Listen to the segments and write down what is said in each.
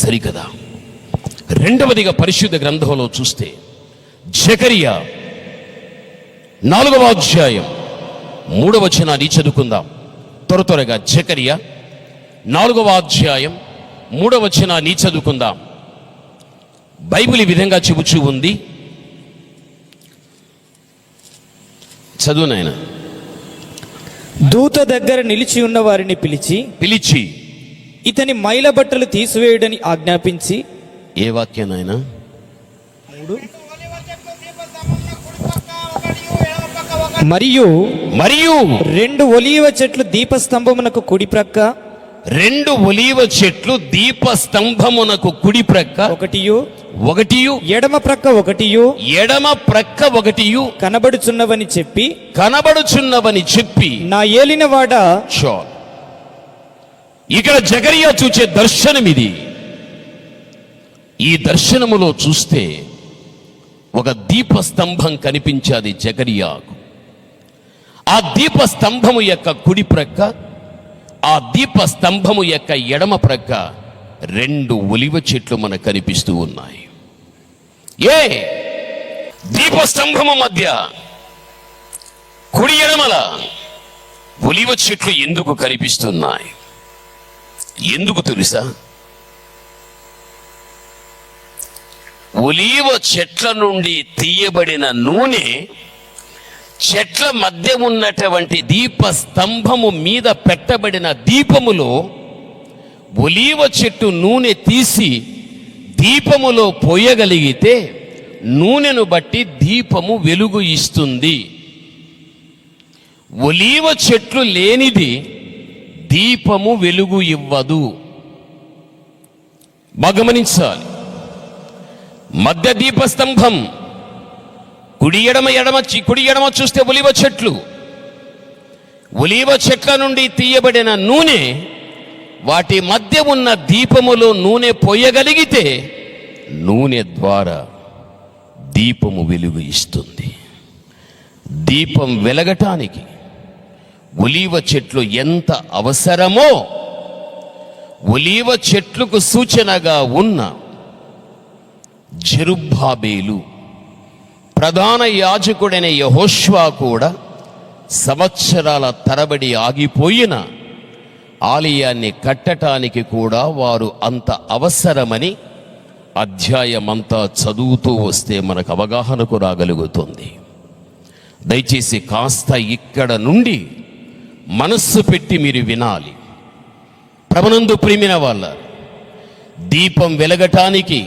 సరికదా? రెండవదిగా పరిశుద్ధ గ్రంథంలో చూస్తే జకరియా 4వ అధ్యాయం 3వ వచనాన్ని చదువుకుందాం. త్వరగా జకరియా 4వ అధ్యాయం 3వ వచనాన్ని చదువుకుందాం. బైబిల్ ఈ విధంగా చెబుతూ ఉంది. చదువు నాయన. దూత దగ్గర నిలిచి ఉన్న వారిని పిలిచి ఇతని మైల బట్టలు తీసివేయుడని ఆజ్ఞాపించి. ఏ వాక్యం నాయన? 3. మరియు 2 ఒలీవ చెట్లు దీపస్తంభమునకు కుడి ప్రక్క, 2 ఒలీవ చెట్లు దీపస్తంభమునకు కుడి ప్రక్క ఒకటియు ఎడమ ప్రక్క ఒకటియు కనబడుచున్నవని చెప్పి నా ఏలినవాడ. ఇక్కడ జకరియా చూచే దర్శనం ఇది. ఈ దర్శనములో చూస్తే ఒక దీపస్తంభం కనిపించాది జకరియాకు. ఆ దీపస్తంభము యొక్క కుడి ప్రక్క, ఆ దీపస్తంభము యొక్క ఎడమ ప్రక్క 2 ఒలివ చెట్లు మనకు కనిపిస్తూ ఉన్నాయి. దీపస్తంభము మధ్య కుడి ఎడమల ఒలివ చెట్లు ఎందుకు కనిపిస్తున్నాయి? ఎందుకు తెలుసా? ఒలీవ చెట్ల నుండి తీయబడిన నూనె చెట్ల మధ్య ఉన్నటువంటి దీపస్తంభము మీద పెట్టబడిన దీపములో ఒలీవ చెట్టు నూనె తీసి దీపములో పోయగలిగితే నూనెను బట్టి దీపము వెలుగు ఇస్తుంది. ఒలీవ చెట్లు లేనిది దీపము వెలుగు ఇవ్వదు. గమనించాలి. మధ్య దీపస్తంభం, కుడి ఎడమ చూస్తే ఒలీవ చెట్లు. ఒలీవ చెట్ల నుండి తీయబడిన నూనె వాటి మధ్య ఉన్న దీపములో నూనె పోయగలిగితే నూనె ద్వారా దీపము వెలుగు ఇస్తుంది. దీపం వెలగటానికి ఒలీవ చెట్లు ఎంత అవసరమో ఒలీవ చెట్లకు సూచనగా ఉన్న జెరుబ్బాబెలు, ప్రధాన యాజకుడైన యెహోషువ కూడా సంవత్సరాల తరబడి ఆగిపోయిన ఆలయాన్ని కట్టడానికి కూడా వారు అంత అవసరమని అధ్యాయమంతా చదువుతూ వస్తే మనకు అవగాహనకు రాగలుగుతుంది. దయచేసి కాస్త ఇక్కడ నుండి మనస్సు పెట్టి మీరు వినాలి. ప్రభునందు ప్రియమైన వాళ్ళ, దీపం వెలగటానికి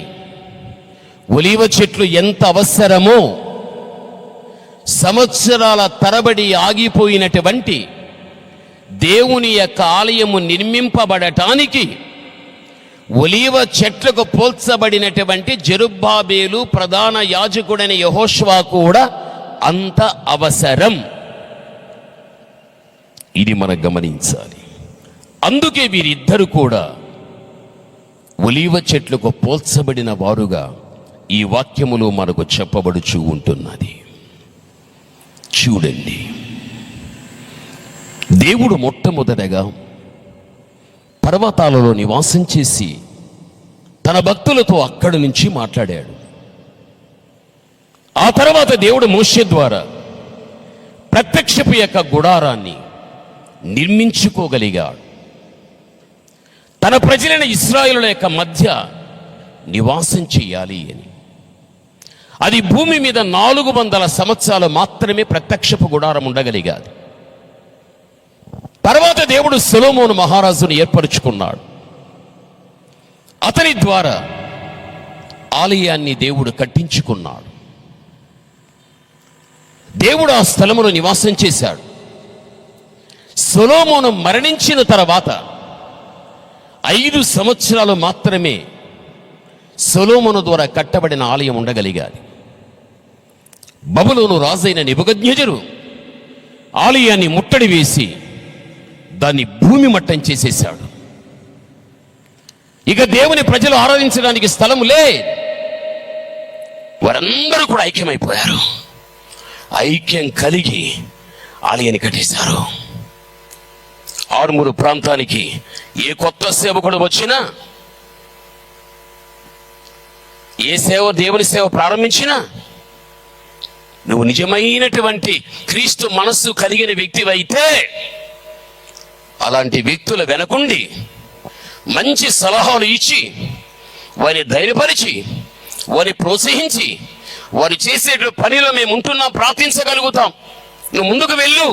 ఒలీవ చెట్లు ఎంత అవసరమో సంవత్సరాల తరబడి ఆగిపోయినటువంటి దేవుని యొక్క ఆలయము నిర్మింపబడటానికి ఒలీవ చెట్లకు పోల్చబడినటువంటి జెరుబ్బాబెలు, ప్రధాన యాజకుడైన యెహోషువ కూడా అంత అవసరం. ఇది మనం గమనించాలి. అందుకే వీరిద్దరు కూడా ఒలీవ చెట్లకు పోల్చబడిన వారుగా ఈ వాక్యములో మనకు చెప్పబడుచూ ఉంటున్నది. చూడండి, దేవుడు మొట్టమొదటగా పర్వతాలలో నివాసం చేసి తన భక్తులతో అక్కడి నుంచి మాట్లాడాడు. ఆ తర్వాత దేవుడు మోషే ద్వారా ప్రత్యక్షపు యొక్క గుడారాన్ని నిర్మించుకోగలిగాడు. తన ప్రజలైన ఇశ్రాయేలుల యొక్క మధ్య నివాసం చేయాలి అని. అది భూమి మీద 400 సంవత్సరాలు మాత్రమే ప్రత్యక్షపు గుడారం ఉండగలిగాది. తర్వాత దేవుడు సొలొమోను మహారాజును ఏర్పరచుకున్నాడు. అతని ద్వారా ఆలయాన్ని దేవుడు కట్టించుకున్నాడు. దేవుడు ఆ స్థలములో నివాసం చేశాడు. సొలొమోను మరణించిన తర్వాత 5 సంవత్సరాలు మాత్రమే సొలొమోను ద్వారా కట్టబడిన ఆలయం ఉండగలిగాది. బబులోను రాజైన నెబుకద్నెజరు ఆలయాన్ని ముట్టడి వేసి దాన్ని భూమి మట్టం చేసేశాడు. ఇక దేవుని ప్రజలు ఆరాధించడానికి స్థలం లేదు. వారందరూ కూడా ఐక్యమైపోయారు. ఐక్యం కలిగి ఆలయాన్ని కట్టేశారు. ఆర్మూరు ప్రాంతానికి ఏ కొత్త సేవకుడు వచ్చినా ఏ సేవ, దేవుని సేవ ప్రారంభించినా నువ్వు నిజమైనటువంటి క్రీస్తు మనస్సు కలిగిన వ్యక్తివైతే అలాంటి వ్యక్తుల వెనకుండి మంచి సలహాలు ఇచ్చి వారిని ధైర్యపరిచి వారిని ప్రోత్సహించి వారు చేసే పనిలో మేము ఉంటున్నాం, ప్రార్థించగలుగుతాం, నువ్వు ముందుకు వెళ్ళు.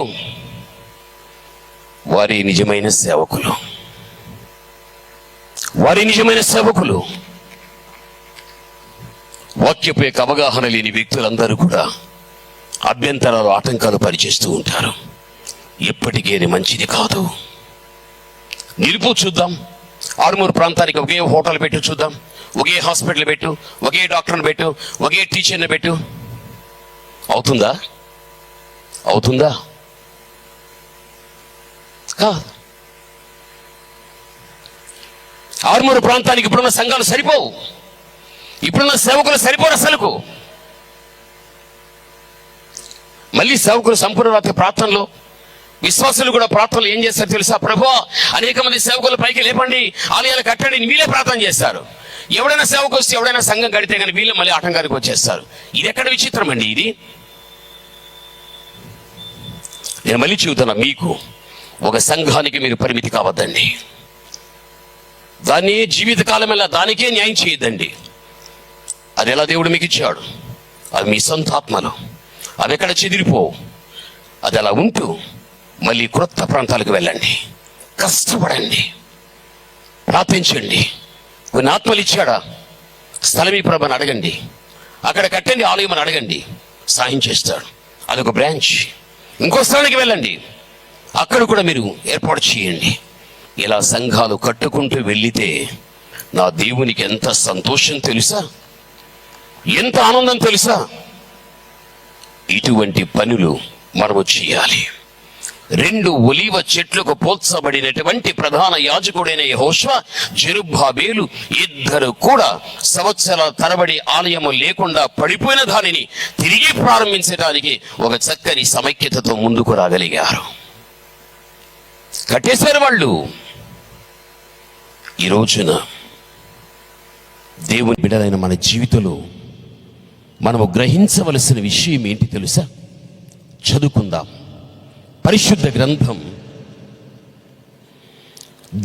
వారి నిజమైన సేవకులు, వారి నిజమైన సేవకులు. వాక్యపు యొక్క అవగాహన లేని వ్యక్తులందరూ కూడా అభ్యంతరాలు, ఆటంకాలు పరిచేస్తూ ఉంటారు. ఎప్పటికీ అది మంచిది కాదు. నిలుపు చూద్దాం. ఆరుమూరు ప్రాంతానికి ఒకే హోటల్ పెట్టు చూద్దాం, ఒకే హాస్పిటల్ పెట్టు, ఒకే డాక్టర్ని పెట్టు, ఒకే టీచర్ని పెట్టు. అవుతుందా? అవుతుందా? కాదు. ఆరుమూరు ప్రాంతానికి ఇప్పుడున్న సంఘాలు సరిపోవు, ఇప్పుడున్న సేవకులు సరిపోరు అసలుకు. మళ్ళీ సేవకులు సంపూర్ణ రాత్రి ప్రార్థనలో, విశ్వాసులు కూడా ప్రార్థనలు ఏం చేస్తారు తెలుసా? ప్రభువా, అనేక మంది సేవకులు పైకి లేపండి, ఆలయాలు కట్టండి, వీళ్ళే ప్రార్థన చేస్తారు. ఎవడైనా సేవకు వస్తే, ఎవడైనా సంఘం కడితే కానీ వీళ్ళు మళ్ళీ ఆటంకానికి వచ్చేస్తారు. ఇది ఎక్కడ విచిత్రం అండి ఇది? నేను మళ్ళీ చెబుతున్నా, మీకు ఒక సంఘానికి మీరు పరిమితి కావద్దండి. దాన్ని జీవితకాలం ఎలా దానికే న్యాయం చేయొద్దండి. అది ఎలా దేవుడు మీకు ఇచ్చాడు, అది మీ సొంత ఆత్మలో, అవి ఎక్కడ చెదిరిపోవు. అది అలా ఉంటూ మళ్ళీ క్రొత్త ప్రాంతాలకు వెళ్ళండి, కష్టపడండి, ప్రార్థించండి. కొన్ని ఆత్మలు ఇచ్చాడా, స్థలం ఈ ప్రభని అడగండి, అక్కడ కట్టండి ఆలయం అని అడగండి, సాయం చేస్తాడు. అదొక బ్రాంచ్. ఇంకో స్థలానికి వెళ్ళండి, అక్కడ కూడా మీరు ఏర్పాటు చేయండి. ఇలా సంఘాలు కట్టుకుంటూ వెళ్ళితే నా దేవునికి ఎంత సంతోషం తెలుసా, ఎంత ఆనందం తెలుసా. ఇటువంటి పనులు మనము చేయాలి. 2 ఒలీవ చెట్లకు పోల్చబడినటువంటి ప్రధాన యాజకుడైన యెహోషువ, జెరుబ్బాబెలు ఇద్దరు కూడా సంవత్సరాల తరబడి ఆలయము లేకుండా పడిపోయిన దానిని తిరిగి ప్రారంభించడానికి ఒక చక్కని సమైక్యతతో ముందుకు రాగలిగారు. కట్టేశారు వాళ్ళు. ఈ రోజున దేవుని బిడ్డలైన మన జీవితంలో మనము గ్రహించవలసిన విషయం ఏంటి తెలుసా? చదువుకుందాం. పరిశుద్ధ గ్రంథం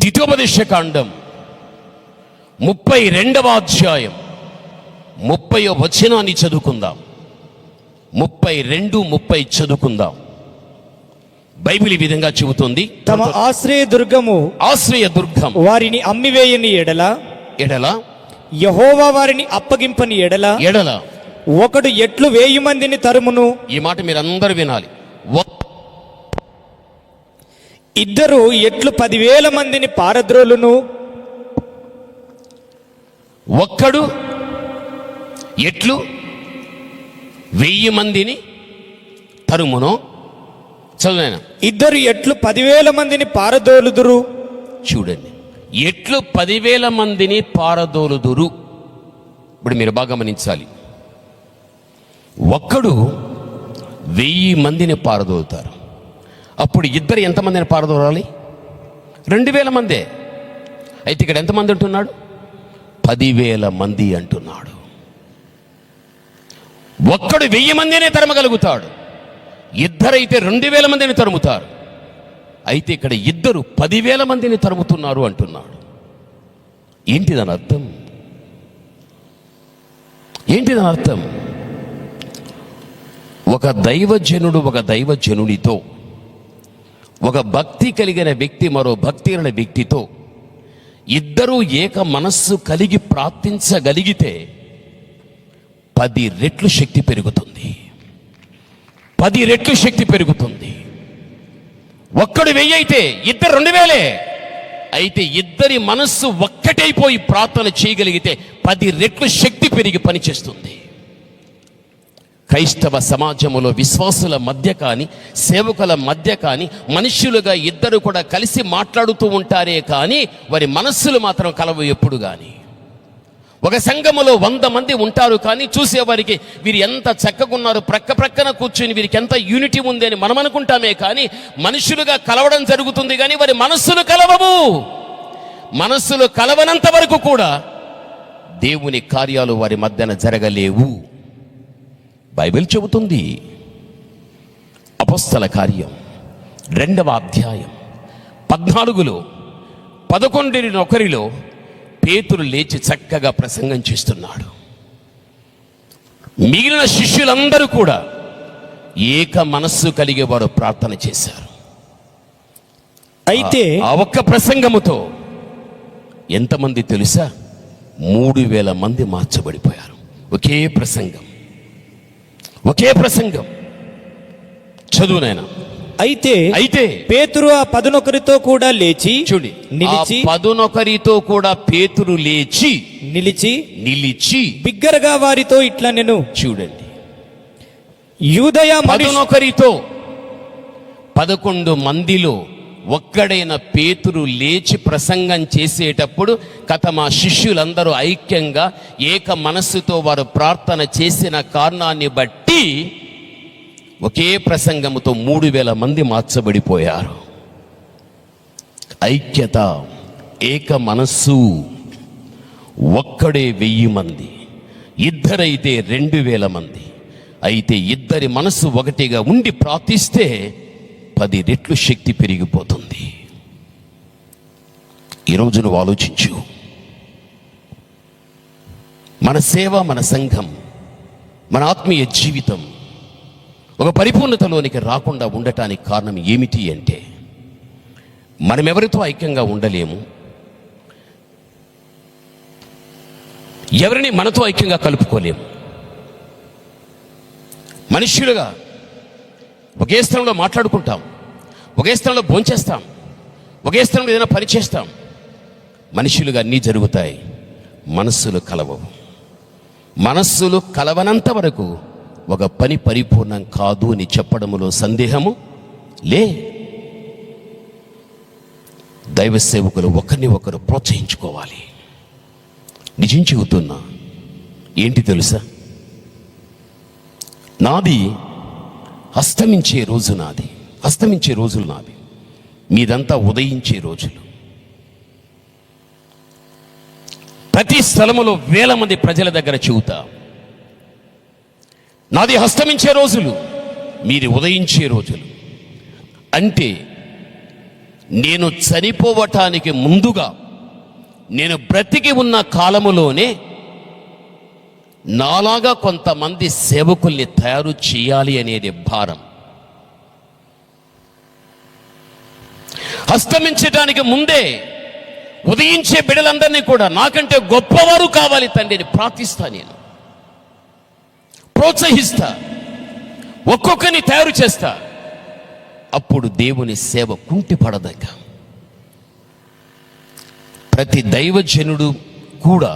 ద్వితోపదేశకాండం 32వ అధ్యాయం 30వ వచనాన్ని చదువుకుందాం. 32:30 చదువుకుందాం. బైబిల్ ఈ విధంగా చెబుతుంది, తమ ఆశ్రయ దుర్గం వారిని అమ్మివేయని ఎడల యెహోవా వారిని అప్పగింపని ఎడల ఒకడు ఎట్లు 1000 మందిని తరుమును. ఈ మాట మీరు అందరూ వినాలి. ఇద్దరు ఎట్లు 10,000 మందిని పారద్రోలును. ఒక్కడు ఎట్లు 1000 మందిని తరుమును. చదువునైనా. ఇద్దరు ఎట్లు 10,000 మందిని పారదోలుదురు. చూడండి, ఎట్లు 10,000 మందిని పారదోలుదురు. ఇప్పుడు మీరు బాగా గమనించాలి. ఒక్కడు 1000 మందిని పారదోలుతారు. అప్పుడు ఇద్దరు ఎంతమందిని పారదోలాలి? 2,000 మందే. అయితే ఇక్కడ ఎంతమంది అంటున్నాడు? 10,000 మంది అంటున్నాడు. ఒక్కడు 1000 మందినే తరమగలుగుతాడు, ఇద్దరైతే 2,000 మందిని తరుముతారు. అయితే ఇక్కడ ఇద్దరు 10,000 మందిని తరుముతున్నారు అంటున్నాడు. ఏంటి దాని అర్థం? ఏంటి దాని అర్థం? ఒక దైవజనుడు ఒక దైవజనుడితో, ఒక భక్తి కలిగిన వ్యక్తి మరో భక్తి కలిగిన వ్యక్తితో ఇద్దరూ ఏక మనస్సు కలిగి ప్రార్థించగలిగితే 10 రెట్లు శక్తి పెరుగుతుంది. 10 రెట్లు శక్తి పెరుగుతుంది. ఒక్కడు 1000 అయితే ఇద్దరు 2,000. అయితే ఇద్దరి మనస్సు ఒక్కటైపోయి ప్రార్థన చేయగలిగితే 10 రెట్లు శక్తి పెరిగి పనిచేస్తుంది. క్రైస్తవ సమాజంలో విశ్వాసుల మధ్య కానీ సేవకుల మధ్య కానీ మనుష్యులుగా ఇద్దరు కూడా కలిసి మాట్లాడుతూ ఉంటారే కానీ వారి మనస్సులు మాత్రం కలవు ఎప్పుడు కానీ. ఒక సంఘములో 100 మంది ఉంటారు కానీ చూసేవారికి వీరు ఎంత చక్కగా ఉన్నారు, ప్రక్కన కూర్చుని వీరికి ఎంత యూనిటీ ఉంది అని మనం అనుకుంటామే కానీ మనుషులుగా కలవడం జరుగుతుంది కానీ వారి మనస్సులు కలవవు. మనస్సులు కలవనంత వరకు కూడా దేవుని కార్యాలు వారి మధ్యన జరగలేవు. బైబిల్ చెబుతుంది. అపొస్తల కార్యం 2వ అధ్యాయం 14లో 11 పేతురు లేచి చక్కగా ప్రసంగం చేస్తున్నాడు. మిగిలిన శిష్యులందరూ కూడా ఏక మనస్సు కలిగే వారు ప్రార్థన చేశారు. అయితే ఆ ఒక్క ప్రసంగముతో ఎంతమంది తెలుసా? 3000 మంది మార్చబడిపోయారు. ఒకే ప్రసంగం. చదువునైనా. అయితే పేతురు ఆ 11తో కూడా లేచి చూడి, నిలిచి 11తో కూడా పేతురు నిలిచి బిగ్గరగా వారితో ఇట్లా నేను చూడండి, యూదయ 11తో 11 మందిలో ఒక్కడైన పేతురు లేచి ప్రసంగం చేసేటప్పుడు మా శిష్యులందరూ ఐక్యంగా ఏక మనస్సుతో వారు ప్రార్థన చేసిన కారణాన్ని బట్టి ఒకే ప్రసంగముతో 3000 మంది మార్చబడిపోయారు. ఐక్యత, ఏక మనస్సు. ఒక్కడే 1000 మంది, ఇద్దరైతే 2000 మంది. అయితే ఇద్దరి మనస్సు ఒకటిగా ఉండి ప్రార్థిస్తే 10 రెట్లు శక్తి పెరిగిపోతుంది. ఈరోజు నువ్వు ఆలోచించు. మన సేవ, మన సంఘం, మన ఆత్మీయ జీవితం ఒక పరిపూర్ణతలోనికి రాకుండా ఉండటానికి కారణం ఏమిటి అంటే, మనం ఎవరితో ఐక్యంగా ఉండలేము, ఎవరిని మనతో ఐక్యంగా కలుపుకోలేము. మనుష్యులుగా ఒకే స్థలంలో మాట్లాడుకుంటాం, ఒకే స్థలంలో భోంచేస్తాం, ఒకే స్థలంలో ఏదైనా పని చేస్తాం. మనుషులుగా అన్నీ జరుగుతాయి, మనస్సులు కలవవు. మనస్సులు కలవనంత వరకు ఒక పని పరిపూర్ణం కాదు అని చెప్పడంలో సందేహము లే. దైవ సేవకులు ఒకరిని ఒకరు ప్రోత్సహించుకోవాలి. నిజం చెబుతున్నా. ఏంటి తెలుసా? నాది అస్తమించే రోజులు నావి. మీదంతా ఉదయించే రోజులు. ప్రతి స్థలములో 1000 మంది ప్రజల దగ్గర చెబుతా, నాది అస్తమించే రోజులు, మీది ఉదయించే రోజులు. అంటే నేను చనిపోవటానికి ముందుగా, నేను బ్రతికి ఉన్న కాలములోనే నాలాగా కొంతమంది సేవకుల్ని తయారు చేయాలి అనేది భారం. అస్తమించటానికి ముందే ఉదయించే బిడ్డలందరినీ కూడా నాకంటే గొప్పవారు కావాలి తండ్రిని ప్రార్థిస్తా, నేను ప్రోత్సహిస్తా, ఒక్కొక్కరిని తయారు చేస్తా. అప్పుడు దేవుని సేవ కుంటిపడదక. ప్రతి దైవజనుడు కూడా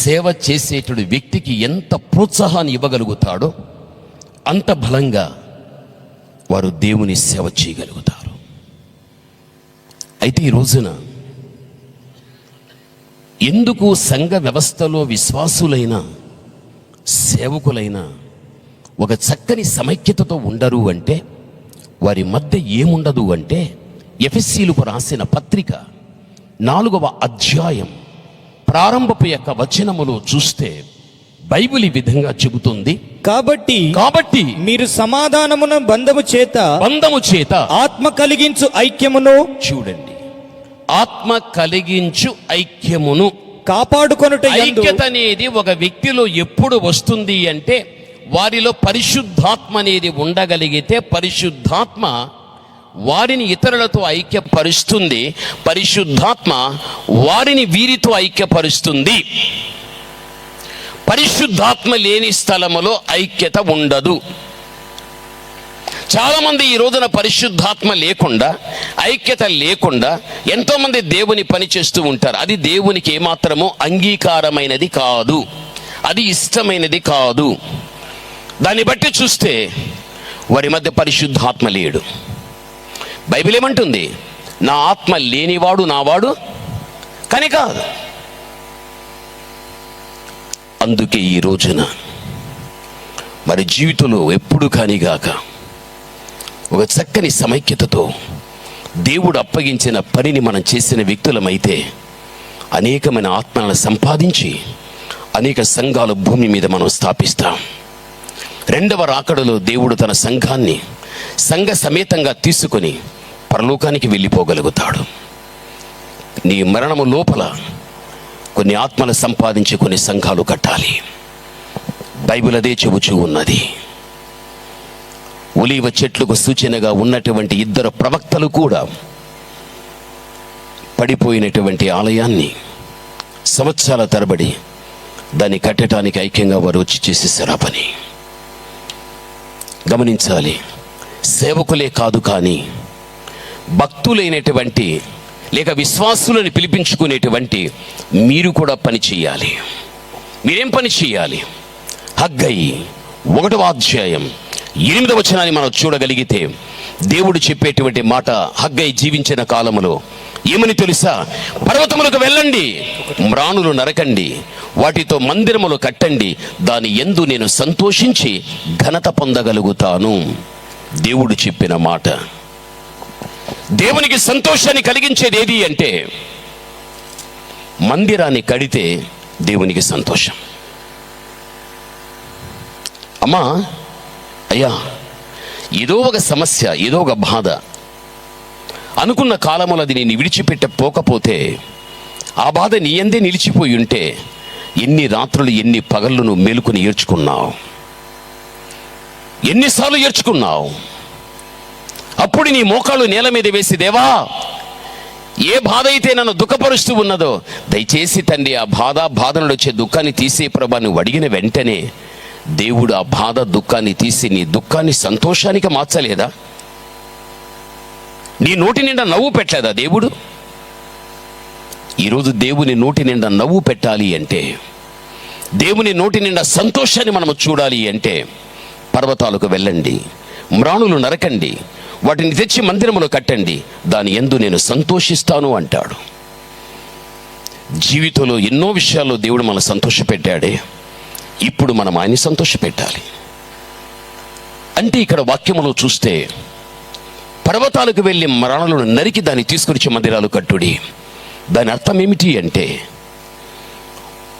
సేవ చేసేటడు వ్యక్తికి ఎంత ప్రోత్సాహాన్ని ఇవ్వగలుగుతాడో అంత బలంగా వారు దేవుని సేవ చేయగలుగుతారు. అయితే ఈ రోజున ఎందుకు సంఘ వ్యవస్థలో విశ్వాసులైన సేవకులైన ఒక చక్కని సమైక్యతతో ఉండరు అంటే, వారి మధ్య ఏముండదు అంటే, ఎఫెసీయులకు రాసిన పత్రిక 4వ అధ్యాయం ప్రారంభపు యొక్క వచనములో చూస్తే బైబిల్ ఈ విధంగా చెబుతుంది. కాబట్టి మీరు సమాధానమున బంధము చేత ఆత్మ కలిగించు ఐక్యమును, చూడండి, ఆత్మ కలిగించు ఐక్యమును కాపాడుకొనుట. ఐక్యత అనేది ఒక వ్యక్తిలో ఎప్పుడు వస్తుంది అంటే, వారిలో పరిశుద్ధాత్మ అనేది ఉండగలిగితే పరిశుద్ధాత్మ వారిని ఇతరులతో ఐక్యపరుస్తుంది, పరిశుద్ధాత్మ వారిని వీరితో ఐక్యపరుస్తుంది. పరిశుద్ధాత్మ లేని స్థలములో ఐక్యత ఉండదు. చాలామంది ఈ రోజున పరిశుద్ధాత్మ లేకుండా, ఐక్యత లేకుండా ఎంతోమంది దేవుని పని చేస్తూ ఉంటారు. అది దేవునికి ఏమాత్రమో అంగీకారమైనది కాదు, అది ఇష్టమైనది కాదు. దాన్ని బట్టి చూస్తే వారి మధ్య పరిశుద్ధాత్మ లేడు. బైబిల్ ఏమంటుంది? నా ఆత్మ లేనివాడు నావాడు కానీ కాదు. అందుకే ఈ రోజున మరి జీవితంలో ఎప్పుడు కానిగాక ఒక చక్కని సమైక్యతతో దేవుడు అప్పగించిన పనిని మనం చేసిన వ్యక్తులమైతే అనేకమైన ఆత్మలను సంపాదించి అనేక సంఘాలు భూమి మీద మనం స్థాపిస్తాం. రెండవ రాకడలో దేవుడు తన సంఘాన్ని సంఘ సమేతంగా తీసుకొని పరలోకానికి వెళ్ళిపోగలుగుతాడు. నీ మరణము లోపల కొన్ని ఆత్మలు సంపాదించి కొన్ని సంఘాలు కట్టాలి. బైబిల్ అదే చెబుచూ ఉన్నది. ఒలీవ చెట్లకు సూచనగా ఉన్నటువంటి 2 ప్రవక్తలు కూడా పడిపోయినటువంటి ఆలయాన్ని సంవత్సరాల తరబడి దాన్ని కట్టడానికి ఐక్యంగా వారు వచ్చి చేసేసారు ఆ పని. గమనించాలి, సేవకులే కాదు కానీ భక్తులైనటువంటి లేక విశ్వాసులను పిలిపించుకునేటువంటి మీరు కూడా పని చేయాలి. మీరేం పని చేయాలి? హగ్గయి 1వ అధ్యాయం 8వ వచనాన్ని మనం చూడగలిగితే దేవుడు చెప్పేటువంటి మాట హగ్గయి జీవించిన కాలములో ఏమని తెలుసా? పర్వతములకు వెళ్ళండి, మ్రాణులు నరకండి, వాటితో మందిరములు కట్టండి, దాని యందు నేను సంతోషించి ఘనత పొందగలుగుతాను. దేవుడు చెప్పిన మాట. దేవునికి సంతోషాన్ని కలిగించేది ఏది అంటే మందిరాన్ని కడితే దేవునికి సంతోషం. అమ్మా, అయ్యా, ఏదో ఒక సమస్య, ఏదో ఒక బాధ అనుకున్న కాలంలో అది నేను విడిచిపెట్టపోకపోతే ఆ బాధ నీ యందే నిలిచిపోయి ఉంటే ఎన్ని రాత్రులు ఎన్ని పగళ్ళు నువ్వు మేలుకొని ఏడ్చుకున్నావు, ఎన్నిసార్లు ఏడ్చుకున్నావు. అప్పుడు నీ మోకాళ్ళు నేల మీద వేసి, దేవా, ఏ బాధ అయితే నన్ను దుఃఖపరుస్తూ ఉన్నదో దయచేసి తండ్రి ఆ బాధను వచ్చే దుఃఖాన్ని తీసే ప్రభా నువ్వు అడిగిన వెంటనే దేవుడు ఆ బాధ దుఃఖాన్ని తీసి నీ దుఃఖాన్ని సంతోషానికి మార్చలేదా? నీ నోటి నిండా నవ్వు పెట్టలేదా దేవుడు? ఈరోజు దేవుని నోటి నిండా నవ్వు పెట్టాలి అంటే, దేవుని నోటి నిండా సంతోషాన్ని మనము చూడాలి అంటే పర్వతాలకు వెళ్ళండి, మ్రాణులు నరకండి, వాటిని తెచ్చి మందిరములో కట్టండి, దాని యందు నేను సంతోషిస్తాను అంటాడు. జీవితంలో ఎన్నో విషయాల్లో దేవుడు మనం సంతోషపెట్టాడే, ఇప్పుడు మనం ఆయన్ని సంతోషపెట్టాలి. అంటే ఇక్కడ వాక్యములో చూస్తే పర్వతాలకు వెళ్ళి మరణాలను నరికి దాన్ని తీసుకొచ్చి మందిరాలు కట్టుడి. దాని అర్థం ఏమిటి అంటే,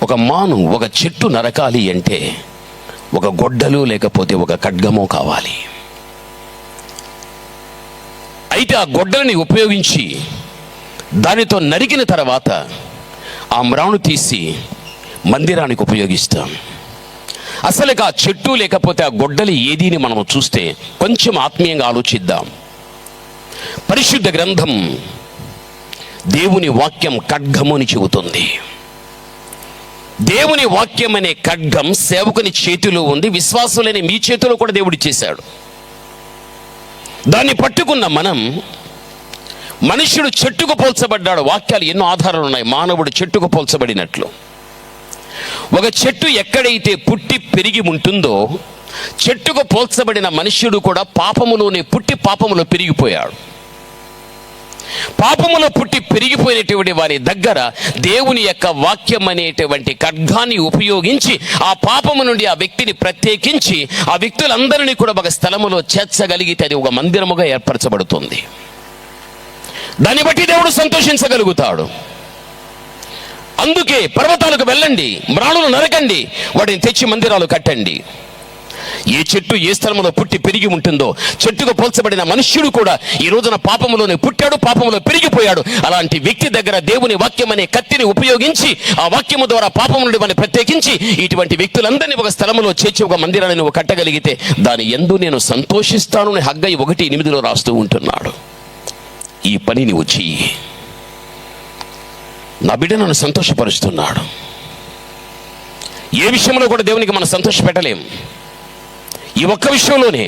ఒక మాను ఒక చెట్టు నరకాలి అంటే ఒక గొడ్డలు లేకపోతే ఒక ఖడ్గమో కావాలి. అయితే ఆ గొడ్డలని ఉపయోగించి దానితో నరికిన తర్వాత ఆ మ్రాను తీసి మందిరానికి ఉపయోగిస్తాం. అసలు ఆ చెట్టు లేకపోతే ఆ గొడ్డలి ఏదీని మనం చూస్తే కొంచెం ఆత్మీయంగా ఆలోచిద్దాం. పరిశుద్ధ గ్రంథం దేవుని వాక్యం ఖడ్గము అని చెబుతుంది. దేవుని వాక్యం అనే ఖడ్గం సేవకుని చేతిలో ఉంది, విశ్వాసులైన మీ చేతిలో కూడా దేవుడు చేశాడు. దాన్ని పట్టుకున్న మనం, మనుష్యుడు చెట్టుకు పోల్చబడ్డాడు. వాక్యాలు ఎన్నో ఆధారాలు ఉన్నాయి. మానవుడు చెట్టుకు పోల్చబడినట్లు. ఒక చెట్టు ఎక్కడైతే పుట్టి పెరిగి ఉంటుందో చెట్టుకు పోల్చబడిన మనుష్యుడు కూడా పాపములోనే పుట్టి పాపములో పెరిగిపోయాడు. పాపములో పుట్టి పెరిగిపోయినటువంటి వారి దగ్గర దేవుని యొక్క వాక్యం అనేటువంటి ఖడ్గాన్ని ఉపయోగించి ఆ పాపము నుండి ఆ వ్యక్తిని ప్రత్యేకించి ఆ వ్యక్తులందరినీ కూడా ఒక స్థలములో చేర్చగలిగితే అది ఒక మందిరముగా ఏర్పరచబడుతుంది. దాన్ని బట్టి దేవుడు సంతోషించగలుగుతాడు. అందుకే పర్వతాలకు వెళ్ళండి, మ్రాణులు నరకండి, వాటిని తెచ్చి మందిరాలు కట్టండి. ఏ చెట్టు ఏ స్థలంలో పుట్టి పెరిగి ఉంటుందో చెట్టుకు పోల్చబడిన మనుష్యుడు కూడా ఈ రోజున పాపములోనే పుట్టాడు, పాపములో పెరిగిపోయాడు. అలాంటి వ్యక్తి దగ్గర దేవుని వాక్యం అనే కత్తిని ఉపయోగించి ఆ వాక్యము ద్వారా పాపము నుండి మనం ప్రత్యేకించి ఇటువంటి వ్యక్తులందరినీ ఒక స్థలంలో చేర్చి ఒక మందిరాన్ని నువ్వు కట్టగలిగితే దాని యందు నేను సంతోషిస్తాను అని హగ్గయి 1:8 రాస్తూ ఉంటున్నాడు. ఈ పని నువ్వు చెయ్యి. నా బిడ్డ నన్ను సంతోషపరుస్తున్నాడు. ఏ విషయంలో కూడా దేవునికి మనం సంతోష పెట్టలేం. ఈ ఒక్క విషయంలోనే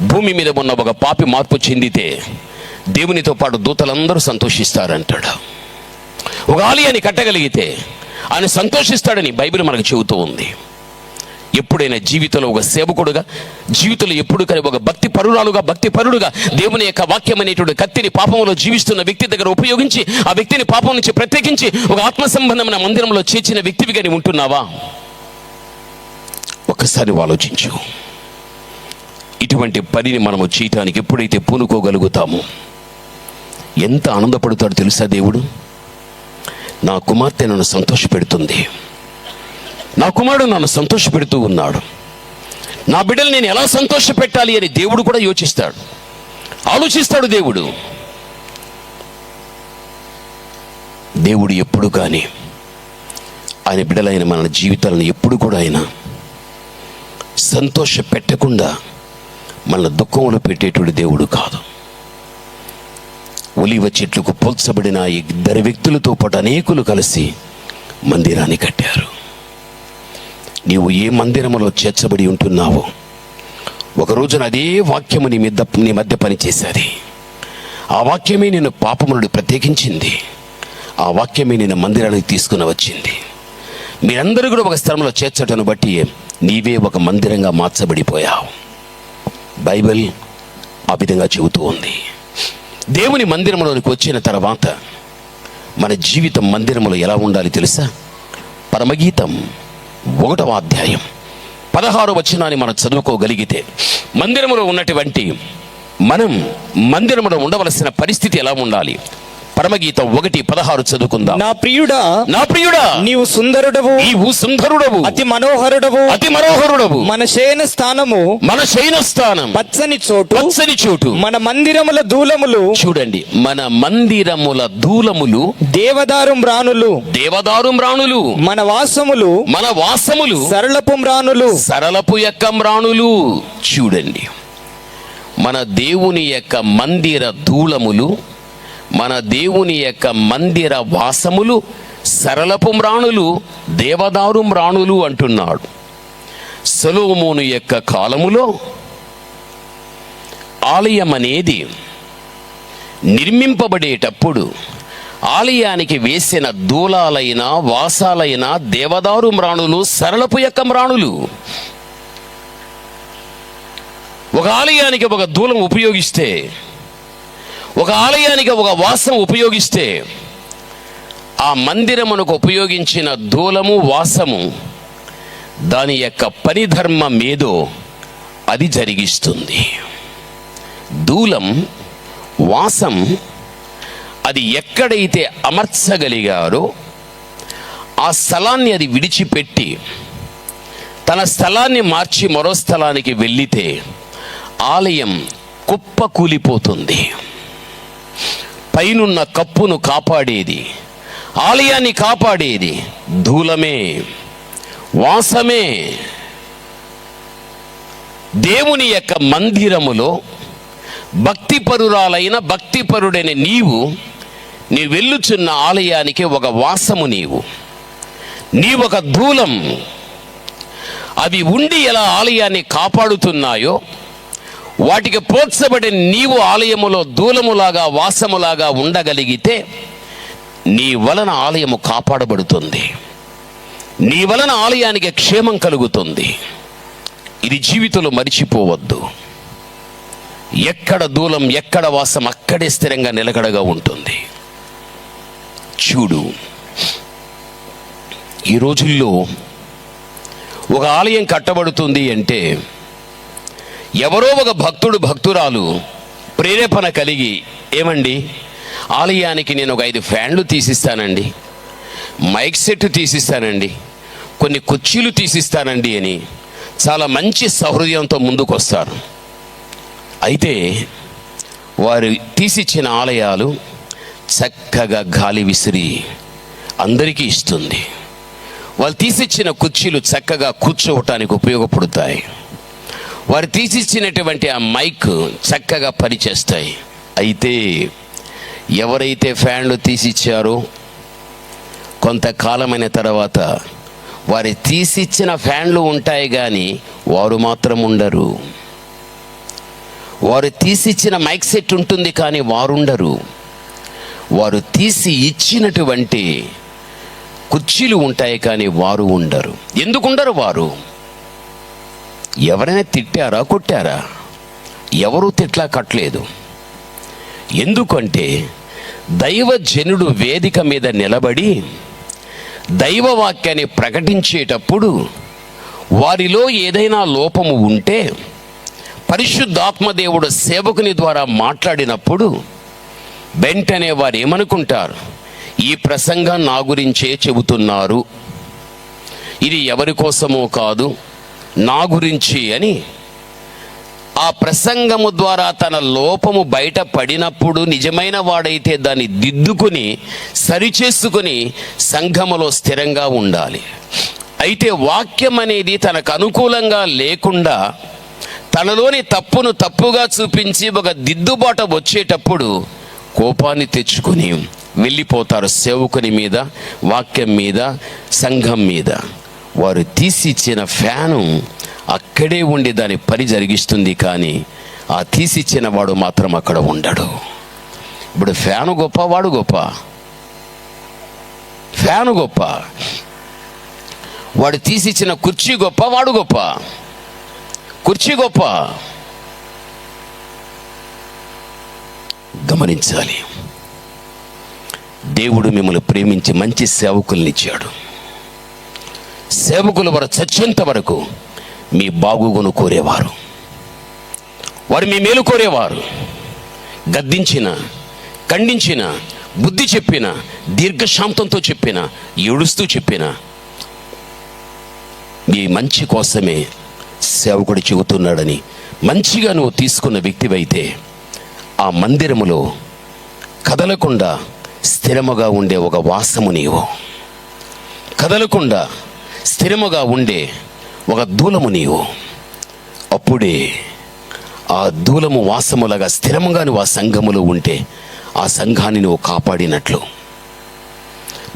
భూమి మీద ఉన్న ఒక పాపి మార్పు చెందితే దేవునితో పాటు దూతలందరూ సంతోషిస్తారంటాడు. ఒక ఆలయాన్ని కట్టగలిగితే ఆయన సంతోషిస్తాడని బైబిల్ మనకు చెబుతూ ఉంది. ఎప్పుడైనా జీవితంలో ఒక సేవకుడుగా, జీవితంలో ఎప్పుడు కానీ ఒక భక్తి పరుడుగా దేవుని యొక్క వాక్యం అనేటువంటి కత్తిని పాపంలో జీవిస్తున్న వ్యక్తి దగ్గర ఉపయోగించి ఆ వ్యక్తిని పాపం నుంచి ప్రత్యేకించి ఒక ఆత్మ సంబంధమైన మందిరంలో చేర్చిన వ్యక్తివి కానీ ఉంటున్నావా? ఒక్కసారి ఆలోచించు. ఇటువంటి పనిని మనము చేయటానికి ఎప్పుడైతే పూనుకోగలుగుతామో ఎంత ఆనందపడతాడో తెలుసా దేవుడు? నా కుమార్తె నన్ను సంతోషపెడుతుంది, నా కుమారుడు నన్ను సంతోషపెడుతూ ఉన్నాడు, నా బిడ్డలు నేను ఎలా సంతోష పెట్టాలి అని దేవుడు కూడా యోచిస్తాడు, ఆలోచిస్తాడు. దేవుడు ఎప్పుడు కానీ ఆయన బిడ్డలైన మన జీవితాలను ఎప్పుడు కూడా ఆయన సంతోష పెట్టకుండా మన దుఃఖంలో పెట్టేటువంటి దేవుడు కాదు. ఒలీవ చెట్లకు పోల్చబడిన ఇద్దరు వ్యక్తులతో పాటు అనేకులు కలిసి మందిరాన్ని కట్టారు. నీవు ఏ మందిరములో చేర్చబడి ఉంటున్నావో ఒక రోజున అదే వాక్యము నీ మధ్య పనిచేసేది. ఆ వాక్యమే నిన్ను పాపము నుండి ప్రత్యేకించింది. ఆ వాక్యమే నిన్ను మందిరానికి తీసుకుని వచ్చింది. మీరందరూ కూడా ఒక స్థలంలో చేర్చటను బట్టి నీవే ఒక మందిరంగా మార్చబడిపోయావు. బైబిల్ ఆ విధంగా చెబుతూ ఉంది. దేవుని మందిరంలోనికి వచ్చిన తర్వాత మన జీవితం మందిరంలో ఎలా ఉండాలి తెలుసా? పరమగీతం 1వ అధ్యాయం 16వ వచనాన్ని మనం చదువుకోగలిగితే మందిరములో ఉన్నటువంటి మనం మందిరములో ఉండవలసిన పరిస్థితి ఎలా ఉండాలి? పరమగీతం 1:16 చదువుకుందాం. నా ప్రియుడా, నా ప్రియుడా, నీవు సుందరుడవు, నీవు సుందరుడవు, అతి మనోహరుడవు, అతి మనోహరుడవు. మన శయన స్థానము, మన శయన స్థానం పచ్చని చోటు, పచ్చని చోటు. మన మందిరముల దూలములు, చూడండి, మన మందిరముల దూలములు దేవదారు మ్రానులు, దేవదారు మ్రాణులు. మన వాసములు, మన వాసములు సరళపు మ్రానులు, సరళపు యొక్క మ్రాణులు. చూడండి, మన దేవుని యొక్క మందిర దూలములు, మన దేవుని యొక్క మందిర వాసములు సరళపు మ్రాణులు, దేవదారు మ్రాణులు అంటున్నాడు. సొలొమోను యొక్క కాలములో ఆలయం అనేది నిర్మింపబడేటప్పుడు ఆలయానికి వేసిన దూలాలైన వాసాలైన దేవదారు మ్రాణులు, సరళపు యొక్క మ్రాణులు. ఒక ఆలయానికి ఒక దూలం ఉపయోగిస్తే, ఒక ఆలయానికి ఒక వాసం ఉపయోగిస్తే, ఆ మందిరమునకు ఉపయోగించిన దూలము వాసము దాని యొక్క పని ధర్మం ఏదో అది జరిగిస్తుంది. దూలం వాసం అది ఎక్కడైతే అమర్చగలిగారో ఆ స్థలాన్ని అది విడిచిపెట్టి తన స్థలాన్ని మార్చి మరో స్థలానికి వెళ్ళితే ఆలయం కుప్పకూలిపోతుంది. పైనున్న కప్పును కాపాడేది, ఆలయాన్ని కాపాడేది దూలమే, వాసమే. దేవుని యొక్క మందిరములో భక్తిపరురాలైన భక్తిపరుడైన నీవు వెళ్ళుచున్న ఆలయానికి ఒక వాసము, నీవొక దూలం. అవి ఉండి ఎలా ఆలయాన్ని కాపాడుతున్నాయో వాటికి పోల్చబడి నీవు ఆలయములో దూలములాగా వాసములాగా ఉండగలిగితే నీ వలన ఆలయము కాపాడబడుతుంది, నీ వలన ఆలయానికి క్షేమం కలుగుతుంది. ఇది జీవితంలో మరిచిపోవద్దు. ఎక్కడ దూలం ఎక్కడ వాసం అక్కడే స్థిరంగా నిలకడగా ఉంటుంది. చూడు, ఈ రోజుల్లో ఒక ఆలయం కట్టబడుతుంది అంటే ఎవరో ఒక భక్తుడు భక్తురాలు ప్రేరేపణ కలిగి, ఏమండి ఆలయానికి నేను ఒక 5 ఫ్యాన్లు తీసిస్తానండి, మైక్ సెట్ తీసిస్తానండి, కొన్ని కుర్చీలు తీసిస్తానండి అని చాలా మంచి సహృదయంతో ముందుకు వస్తారు. అయితే వారు తీసిచ్చిన ఆలయాలు చక్కగా గాలి విసిరి అందరికీ ఇస్తుంది. వాళ్ళు తీసిచ్చిన కుర్చీలు చక్కగా కూర్చోవటానికి ఉపయోగపడతాయి. వారు తీసిచ్చినటువంటి ఆ మైక్ చక్కగా పనిచేస్తాయి. అయితే ఎవరైతే ఫ్యాన్లు తీసిచ్చారో కొంతకాలమైన తర్వాత వారి తీసిచ్చిన ఫ్యాన్లు ఉంటాయి కానీ వారు మాత్రం ఉండరు. వారు తీసిచ్చిన మైక్ సెట్ ఉంటుంది కానీ వారు ఉండరు. వారు తీసి ఇచ్చినటువంటి కుర్చీలు ఉంటాయి కానీ వారు ఉండరు. ఎందుకుండరు వారు? ఎవరైనా తిట్టారా, కొట్టారా? ఎవరు తిట్లా కట్టలేదు. ఎందుకంటే దైవజనుడు వేదిక మీద నిలబడి దైవవాక్యాన్ని ప్రకటించేటప్పుడు వారిలో ఏదైనా లోపము ఉంటే పరిశుద్ధాత్మదేవుడు సేవకుని ద్వారా మాట్లాడినప్పుడు వెంటనే వారు ఏమనుకుంటారు? ఈ ప్రసంగం నా గురించే చెబుతున్నారు, ఇది ఎవరి కోసమో కాదు, నా గురించి అని ఆ ప్రసంగము ద్వారా తన లోపము బయట పడినప్పుడు నిజమైన వాడైతే దాన్ని దిద్దుకుని సరిచేసుకుని సంఘములో స్థిరంగా ఉండాలి. అయితే వాక్యం అనేది తనకు అనుకూలంగా లేకుండా తనలోని తప్పును తప్పుగా చూపించి ఒక దిద్దుబాటు వచ్చేటప్పుడు కోపాన్ని తెచ్చుకొని వెళ్ళిపోతారు సేవకుని మీద, వాక్యం మీద, సంఘం మీద. వారు తీసి ఇచ్చిన ఫ్యాను అక్కడే ఉండి దాని పని జరిగిస్తుంది, కానీ ఆ తీసిచ్చిన వాడు మాత్రం అక్కడ ఉండడు. ఇప్పుడు ఫ్యాను గొప్ప, వాడు గొప్ప? ఫ్యాను గొప్ప. వాడు తీసిచ్చిన కుర్చీ గొప్ప, వాడు గొప్ప? కుర్చీ గొప్ప. గమనించాలి, దేవుడు మిమ్మల్ని ప్రేమించి మంచి సేవకుల్ని ఇచ్చాడు. సేవకులు వారు చచ్చేంత వరకు మీ బాగుగును కోరేవారు, వారు మీ మేలు కోరేవారు. గద్దించిన, ఖండించిన, బుద్ధి చెప్పిన, దీర్ఘశాంతంతో చెప్పిన, ఏడుస్తూ చెప్పిన మీ మంచి కోసమే సేవకుడు చెబుతున్నాడని మంచిగా నువ్వు తీసుకున్న వ్యక్తివైతే ఆ మందిరములో కదలకుండా స్థిరముగా ఉండే ఒక వాసము నీవు, కదలకుండా స్థిరముగా ఉండే ఒక దూలము నీవు. అప్పుడే ఆ దూలము వాసములాగా స్థిరముగా నువ్వు ఆ సంఘములో ఉంటే ఆ సంఘాన్ని నువ్వు కాపాడినట్లు,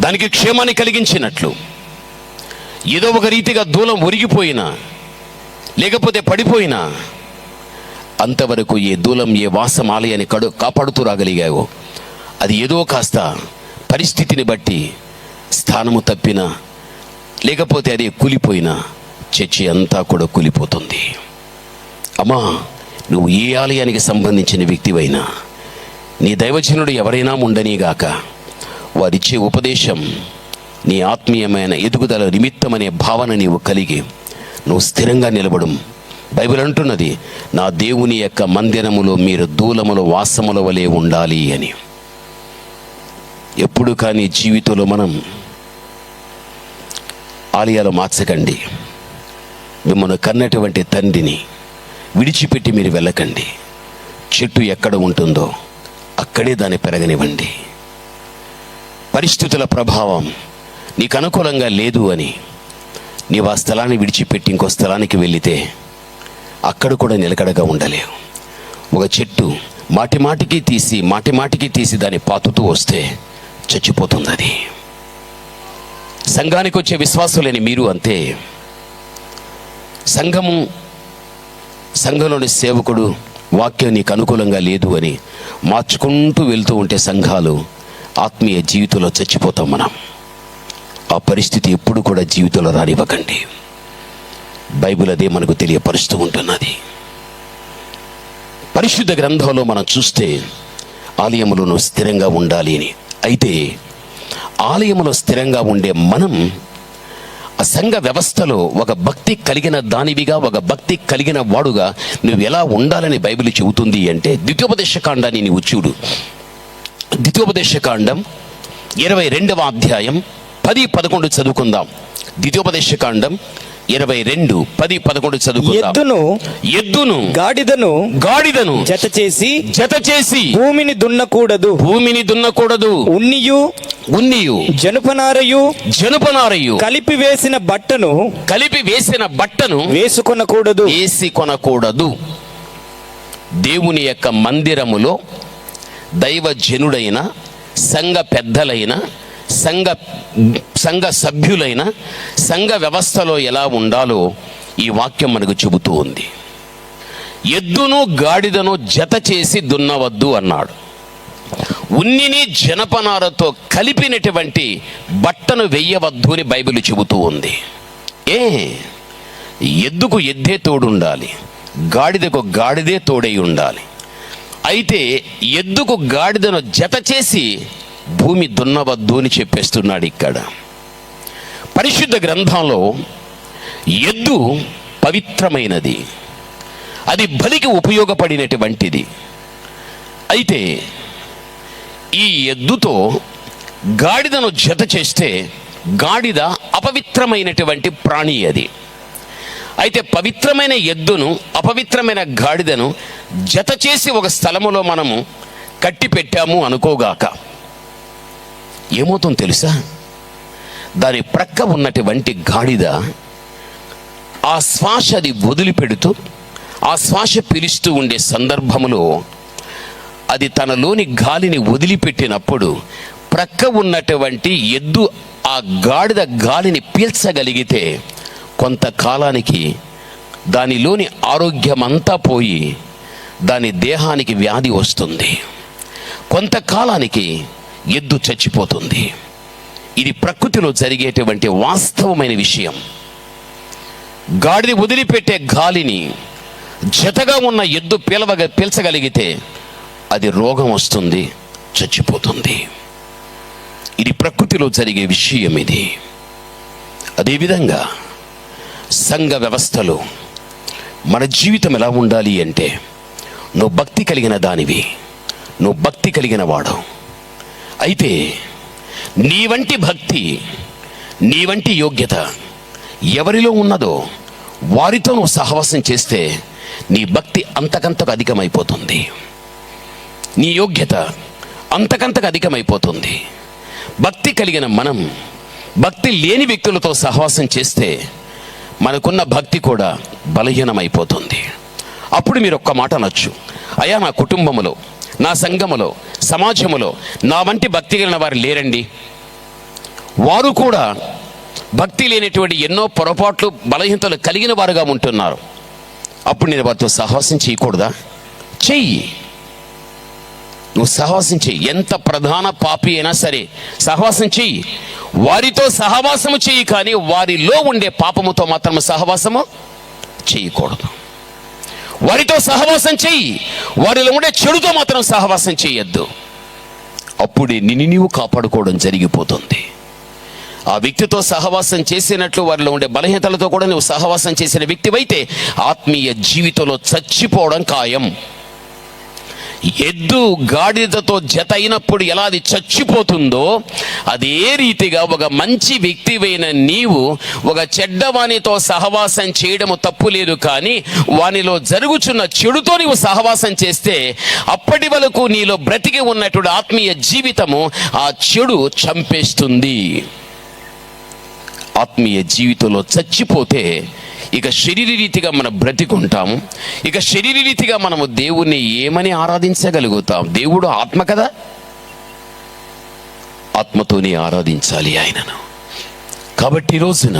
దానికి క్షేమాన్ని కలిగించినట్లు. ఏదో ఒక రీతిగా దూలం ఒరిగిపోయినా లేకపోతే పడిపోయినా అంతవరకు ఏ దూలం, ఏ వాసం ఆలయాన్ని కాపాడుతూ రాగలిగావో అది ఏదో కాస్త పరిస్థితిని బట్టి స్థానము తప్పినా లేకపోతే అదే కూలిపోయినా చర్చి అంతా కూడా కూలిపోతుంది. అమ్మా, నువ్వు ఏ ఆలయానికి సంబంధించిన వ్యక్తివైనా, నీ దైవజనుడు ఎవరైనా ఉండనీగాక, వారిచ్చే ఉపదేశం నీ ఆత్మీయమైన ఎదుగుదల నిమిత్తమనే భావన నీవు కలిగి నువ్వు స్థిరంగా నిలబడం. బైబిల్ అంటున్నది, నా దేవుని యొక్క మందిరములో మీరు దూలముల వాసముల వలె ఉండాలి అని. ఎప్పుడు కానీ జీవితంలో మనం ఆలయాలు మార్చకండి. మిమ్మల్ని కన్నటువంటి తండ్రిని విడిచిపెట్టి మీరు వెళ్ళకండి. చెట్టు ఎక్కడ ఉంటుందో అక్కడే దాన్ని పెరగనివ్వండి. పరిస్థితుల ప్రభావం నీకు అనుకూలంగా లేదు అని నీవు ఆ స్థలాన్ని విడిచిపెట్టి ఇంకో స్థలానికి వెళితే అక్కడ కూడా నిలకడగా ఉండలేవు. ఒక చెట్టు మాటి మాటికి తీసి దాన్ని పాతుతూ వస్తే చచ్చిపోతుంది. అది సంఘానికి వచ్చే విశ్వాసులేని మీరు అంతే. సంఘంలోని సేవకుడు వాక్యం నీకు అనుకూలంగా లేదు అని మార్చుకుంటూ వెళ్తూ ఉంటే సంఘాలు ఆత్మీయ జీవితంలో చచ్చిపోతాం మనం. ఆ పరిస్థితి ఎప్పుడు కూడా జీవితంలో రానివ్వకండి. బైబిల్ అదే మనకు తెలియపరుస్తూ ఉంటున్నది. పరిశుద్ధ గ్రంథంలో మనం చూస్తే ఆలయములో స్థిరంగా ఉండాలి అని. అయితే ఆలయములో స్థిరంగా ఉండే మనం ఆ సంఘ వ్యవస్థలో ఒక భక్తి కలిగిన దానివిగా, ఒక భక్తి కలిగిన వాడుగా నువ్వు ఎలా ఉండాలని బైబిల్ చెబుతుంది అంటే, ద్వితీయోపదేశకాండాన్ని నీవు చూడు. ద్వితీయోపదేశకాండం 22వ అధ్యాయం 10-11 చదువుకుందాం. ద్వితీయోపదేశకాండం 22:10-11 చదువుకుందాం. ఎద్దును గాడిదను జత చేసి భూమిని దున్నకూడదు. ఉన్నియు జనపనారయు కలిపి వేసిన బట్టను వేసుకొనకూడదు. దేవుని యొక్క మందిరములో దైవజనుడైన, సంఘ పెద్దలైన, సంఘ సభ్యులైన, సంఘ వ్యవస్థలో ఎలా ఉండాలో ఈ వాక్యం మనకు చెబుతూ ఉంది. ఎద్దును గాడిదను జత చేసి దున్నవద్దు అన్నాడు. ఉన్నిని జనపనారతో కలిపినటువంటి బట్టను వెయ్యవద్దు అని బైబిల్ చెబుతూ ఉంది. ఎద్దుకు ఎద్దే తోడుండాలి, గాడిదకు గాడిదే తోడై ఉండాలి. అయితే ఎద్దుకు గాడిదను జత చేసి భూమి దున్నవద్దు అని చెప్పేస్తున్నాడు ఇక్కడ. పరిశుద్ధ గ్రంథంలో ఎద్దు పవిత్రమైనది, అది బలికి ఉపయోగపడినటువంటిది. అయితే ఈ ఎద్దుతో గాడిదను జత చేస్తే గాడిద అపవిత్రమైనటువంటి ప్రాణి అది. అయితే పవిత్రమైన ఎద్దును అపవిత్రమైన గాడిదను జత చేసి ఒక స్థలములో మనము కట్టి పెట్టాము అనుకోగాక ఏమవుతుందో తెలుసా? దాని ప్రక్క ఉన్నటువంటి గాడిద ఆ శ్వాస అది వదిలిపెడుతూ ఆ శ్వాస పీలుస్తూ ఉండే సందర్భములో అది తనలోని గాలిని వదిలిపెట్టినప్పుడు ప్రక్క ఉన్నటువంటి ఎద్దు ఆ గాడిద గాలిని పీల్చగలిగితే కొంతకాలానికి దానిలోని ఆరోగ్యమంతా పోయి దాని దేహానికి వ్యాధి వస్తుంది. కొంతకాలానికి ఎద్దు చచ్చిపోతుంది. ఇది ప్రకృతిలో జరిగేటువంటి వాస్తవమైన విషయం. గాడిద వదిలిపెట్టే గాలిని జతగా ఉన్న ఎద్దు పీల్చగలిగితే అది రోగం వస్తుంది, చచ్చిపోతుంది. ఇది ప్రకృతిలో జరిగే విషయం. ఇది అదేవిధంగా సంఘ వ్యవస్థలో మన జీవితం ఎలా ఉండాలి అంటే, నువ్వు భక్తి కలిగిన దానివి, నువ్వు భక్తి కలిగిన వాడు అయితే నీ వంటి భక్తి, నీ వంటి యోగ్యత ఎవరిలో ఉన్నదో వారితో నువ్వు సహవాసం చేస్తే నీ భక్తి అంతకంతకు అధికమైపోతుంది, నీ యోగ్యత అంతకంతకు అధికమైపోతుంది. భక్తి కలిగిన మనం భక్తి లేని వ్యక్తులతో సహవాసం చేస్తే మనకున్న భక్తి కూడా బలహీనమైపోతుంది. అప్పుడు మీరు ఒక్క మాట అనొచ్చు, అయ్యా నా కుటుంబములో, నా సంఘములో, సమాజములో నా వంటి భక్తి కలిగిన వారు లేరండి, వారు కూడా భక్తి లేనటువంటి ఎన్నో పొరపాట్లు బలహీనతలు కలిగిన వారుగా ఉంటున్నారు. అప్పుడు నేను వారితో సహవాసం చేయకూడదా? చెయ్యి, నువ్వు సహవాసం చెయ్యి. ఎంత ప్రధాన పాపి అయినా సరే సహవాసం చెయ్యి. వారితో సహవాసము చెయ్యి, కానీ వారిలో ఉండే పాపముతో మాత్రం సహవాసము చేయకూడదు. వారితో సహవాసం చెయ్యి, వారిలో ఉండే చెడుతో మాత్రం సహవాసం చేయొద్దు. అప్పుడే నిన్ను నీవు కాపాడుకోవడం జరిగిపోతుంది. ఆ వ్యక్తితో సహవాసం చేసినట్లు వారిలో ఉండే బలహీనతలతో కూడా నువ్వు సహవాసం చేసిన వ్యక్తివైతే ఆత్మీయ జీవితంలో చచ్చిపోవడం ఖాయం. ఎద్దు గాడిదతో జత అయినప్పుడు ఎలా అది చచ్చిపోతుందో అదే రీతిగా ఒక మంచి వ్యక్తివైన నీవు ఒక చెడ్డవానితో సహవాసం చేయడము తప్పు లేదు, కానీ వానిలో జరుగుచున్న చెడుతో నీవు సహవాసం చేస్తే అప్పటి వరకు నీలో బ్రతికి ఉన్నటువంటి ఆత్మీయ జీవితము ఆ చెడు చంపేస్తుంది. ఆత్మీయ జీవితంలో చచ్చిపోతే ఇక శరీరరీతిగా మనం బ్రతికుంటాము. ఇక శరీరరీతిగా మనము దేవుణ్ణి ఏమని ఆరాధించగలుగుతాం? దేవుడు ఆత్మ కదా, ఆత్మతోనే ఆరాధించాలి ఆయనను. కాబట్టి ఈ రోజున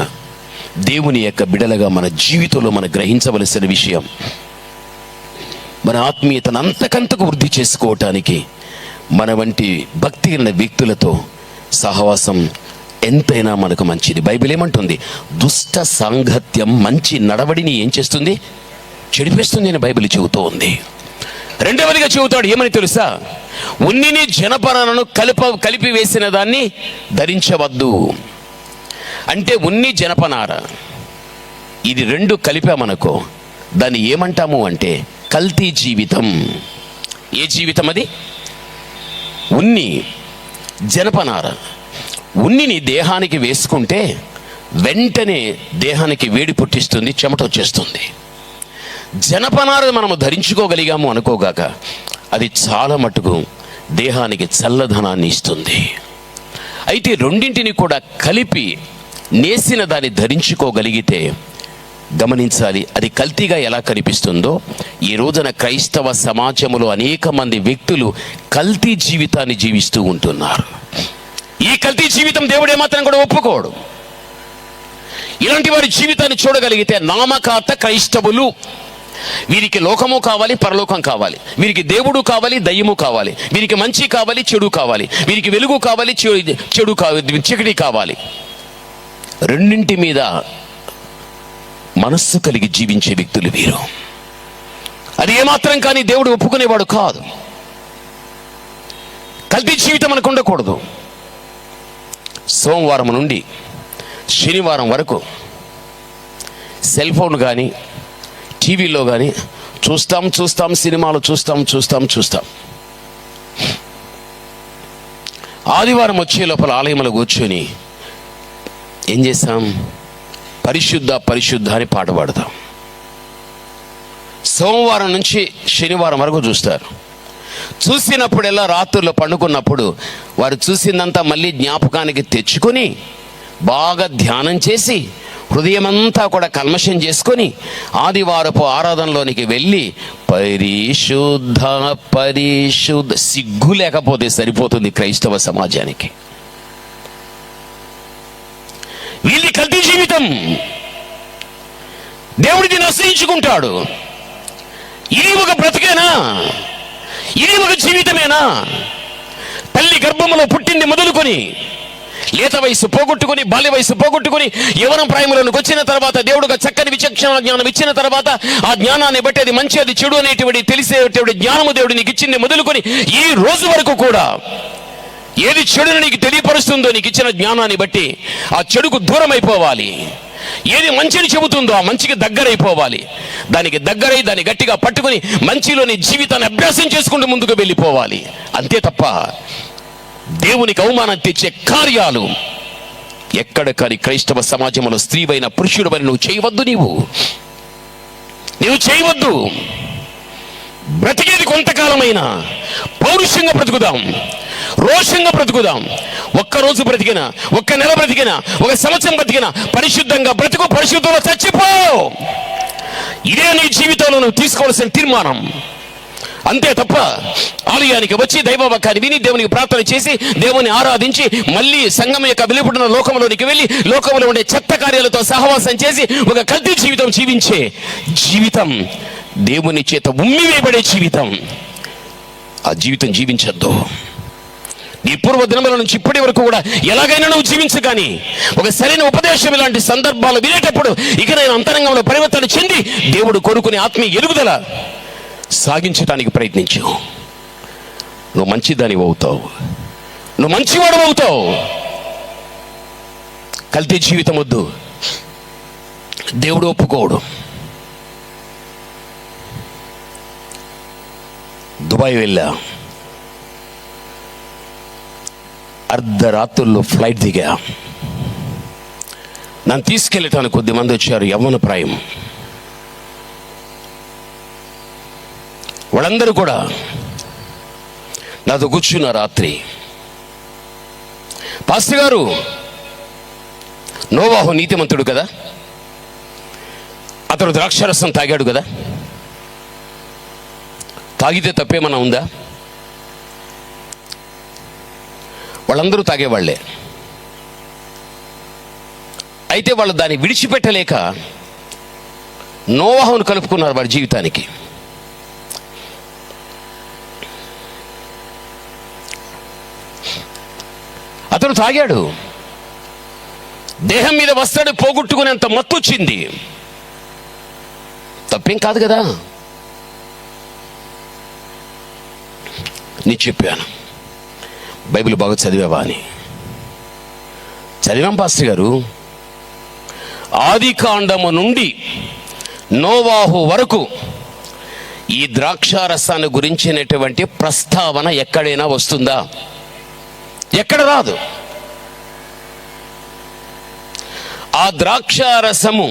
దేవుని యొక్క బిడలగా మన జీవితంలో మనం గ్రహించవలసిన విషయం, మన ఆత్మీయతను అంతకంతకు వృద్ధి చేసుకోవటానికి మన వంటి భక్తి ఉన్న వ్యక్తులతో సహవాసం ఎంతైనా మనకు మంచిది. బైబిల్ ఏమంటుంది? దుష్ట సాంగత్యం మంచి నడవడిని ఏం చేస్తుంది? చెడిపేస్తుంది అని బైబిల్ చెబుతూ ఉంది. రెండవదిగా చెబుతాడు, ఏమని తెలుసా? ఉన్నిని జనపనారను కలిపి వేసిన దాన్ని ధరించవద్దు. అంటే ఉన్ని జనపనార ఇది రెండు కలిపామనుకో దాన్ని ఏమంటాము అంటే కల్తీ జీవితం. ఏ జీవితం అది? ఉన్ని జనపనార. ఉన్నిని దేహానికి వేసుకుంటే వెంటనే దేహానికి వేడి పుట్టిస్తుంది, చెమట వచ్చేస్తుంది. జనపనార మనము ధరించుకోగలిగాము అనుకోగాక అది చాలా మటుకు దేహానికి చల్లదనాన్ని ఇస్తుంది. అయితే రెండింటిని కూడా కలిపి నేసిన దాన్ని ధరించుకోగలిగితే గమనించాలి, అది కల్తీగా ఎలా కనిపిస్తుందో. ఈ రోజున క్రైస్తవ సమాజంలో అనేక మంది వ్యక్తులు కల్తీ జీవితాన్ని జీవిస్తూ ఉంటున్నారు. ఈ కల్తీ జీవితం దేవుడు ఏమాత్రం కూడా ఒప్పుకోడు. ఇలాంటి వారి జీవితాన్ని చూడగలిగితే నామకార్థ క్రైస్తవులు. వీరికి లోకము కావాలి, పరలోకం కావాలి, వీరికి దేవుడు కావాలి, దయ్యము కావాలి, వీరికి మంచి కావాలి, చెడు కావాలి, వీరికి వెలుగు కావాలి, చెడు కావాలి, చీకటి కావాలి. రెండింటి మీద మనస్సు కలిగి జీవించే వ్యక్తులు వీరు. అది ఏమాత్రం కానీ దేవుడు ఒప్పుకునేవాడు కాదు. కల్తీ జీవితం మనకు ఉండకూడదు. సోమవారం నుండి శనివారం వరకు సెల్ ఫోన్ కానీ టీవీలో కానీ చూస్తాం, సినిమాలు చూస్తాం. ఆదివారం వచ్చే లోపల ఆలయంలో కూర్చొని ఏం చేస్తాం? పరిశుద్ధ పరిశుద్ధ అని పాట పాడతాం. సోమవారం నుంచి శనివారం వరకు చూస్తారు. చూసినప్పుడెల్లా రాత్రుల్లో పండుకున్నప్పుడు వారు చూసిందంతా మళ్ళీ జ్ఞాపకానికి తెచ్చుకొని బాగా ధ్యానం చేసి హృదయమంతా కూడా కల్మషం చేసుకొని ఆదివారపు ఆరాధనలోనికి వెళ్ళి పరిశుద్ధ పరిశుద్ధ, సిగ్గు లేకపోతే సరిపోతుంది క్రైస్తవ సమాజానికి. వీళ్ళది కల్తీ జీవితం. దేవుడు దీన్ని అసహించుకుంటాడు. ఇది ఒక బ్రతికేనా? ఇది ఒక జీవితమేనా? తల్లి గర్భములో పుట్టింది మొదలుకొని లేత వయసు పోగొట్టుకుని, బాల్య వయసు పోగొట్టుకుని, యవన ప్రాయములకు వచ్చిన తర్వాత దేవుడుగా చక్కని విచక్షణ జ్ఞానం ఇచ్చిన తర్వాత ఆ జ్ఞానాన్ని బట్టి అది మంచి అది చెడు అనేటువంటి తెలిసేటువంటి జ్ఞానము దేవుడు నీకు ఇచ్చింది మొదలుకొని ఈ రోజు వరకు కూడా ఏది చెడుని నీకు తెలియపరుస్తుందో నీకు ఇచ్చిన జ్ఞానాన్ని బట్టి ఆ చెడుకు దూరం అయిపోవాలి. ఏది మంచిని చెబుతుందో ఆ మంచికి దగ్గరైపోవాలి. దానికి దగ్గరై దాన్ని గట్టిగా పట్టుకుని మంచిలోని జీవితాన్ని అభ్యాసం చేసుకుంటూ ముందుకు వెళ్ళిపోవాలి. అంతే తప్ప దేవునికి అవమానం తెచ్చే కార్యాలు ఎక్కడ కానీ క్రైస్తవ సమాజంలో స్త్రీవైన పురుషుడవని నువ్వు చేయవద్దు. నీవు చేయవద్దు. బ్రతికేది కొంతకాలమైనా పౌరుషంగా బ్రతుకుదాం, రోషంగా బ్రతుకుదాం. ఒక్కరోజు బ్రతికినా, ఒక్క నెల బ్రతికినా, ఒక సంవత్సరం బ్రతికినా పరిశుద్ధంగా బ్రతుకు, పరిశుద్ధంలో చచ్చిపో. ఇదే నీ జీవితంలో నువ్వు తీసుకోవాల్సిన తీర్మానం. అంతే తప్ప ఆలయానికి వచ్చి దైవవాక్యాన్ని విని దేవునికి ప్రార్థన చేసి దేవుని ఆరాధించి మళ్ళీ సంఘం యొక్క వెలుపడిన లోకంలోనికి వెళ్ళి లోకంలో ఉండే చెత్త కార్యాలతో సహవాసం చేసి ఒక కల్తీ జీవితం జీవించే జీవితం, దేవుని చేత ఉమ్మివేయబడే జీవితం, ఆ జీవితం జీవించద్దు. నీ పూర్వ దినముల నుంచి ఇప్పటి వరకు కూడా ఎలాగైనా నువ్వు జీవించు. కానీ ఒక సరైన ఉపదేశం ఇలాంటి సందర్భాలు వినేటప్పుడు ఇక నేను అంతరంగంలో పరివర్తన చెంది దేవుడు కోరుకునే ఆత్మీయ ఎదుగుదల సాగించడానికి ప్రయత్నించు. నువ్వు మంచిదానివి అవుతావు, నువ్వు మంచివాడు అవుతావు. కల్తీ జీవితం వద్దు. దేవుడు ఒప్పుకోడు. దుబాయ్ వెళ్ళా, అర్ధరాత్రుల్లో ఫ్లైట్ దిగా. నన్ను తీసుకెళ్ళటానికి కొద్దిమంది వచ్చారు, యవ్వన ప్రాయం. వాళ్ళందరూ కూడా నాతో కూర్చున్న రాత్రి, పాస్టర్ గారు, నోవాహు నీతిమంతుడు కదా, అతడు ద్రాక్షారసం తాగాడు కదా, తాగితే తప్పేమన్నా ఉందా? వాళ్ళందరూ తాగేవాళ్లే. అయితే వాళ్ళు దాన్ని విడిచిపెట్టలేక నోవాహును కలుపుకున్నారు వాడి జీవితానికి. అతను తాగాడు, దేహం మీద వస్తాడు, పోగొట్టుకునేంత మత్తు వచ్చింది. తప్పేం కాదు కదా. నీ చెప్పాను, బైబిల్ బాగా చదివావా అని. చదివాం పాస్టర్ గారు. ఆది కాండము నుండి నోవాహు వరకు ఈ ద్రాక్షారసాన్ని గురించినటువంటి ప్రస్తావన ఎక్కడైనా వస్తుందా? ఎక్కడ రాదు. ఆ ద్రాక్షారసము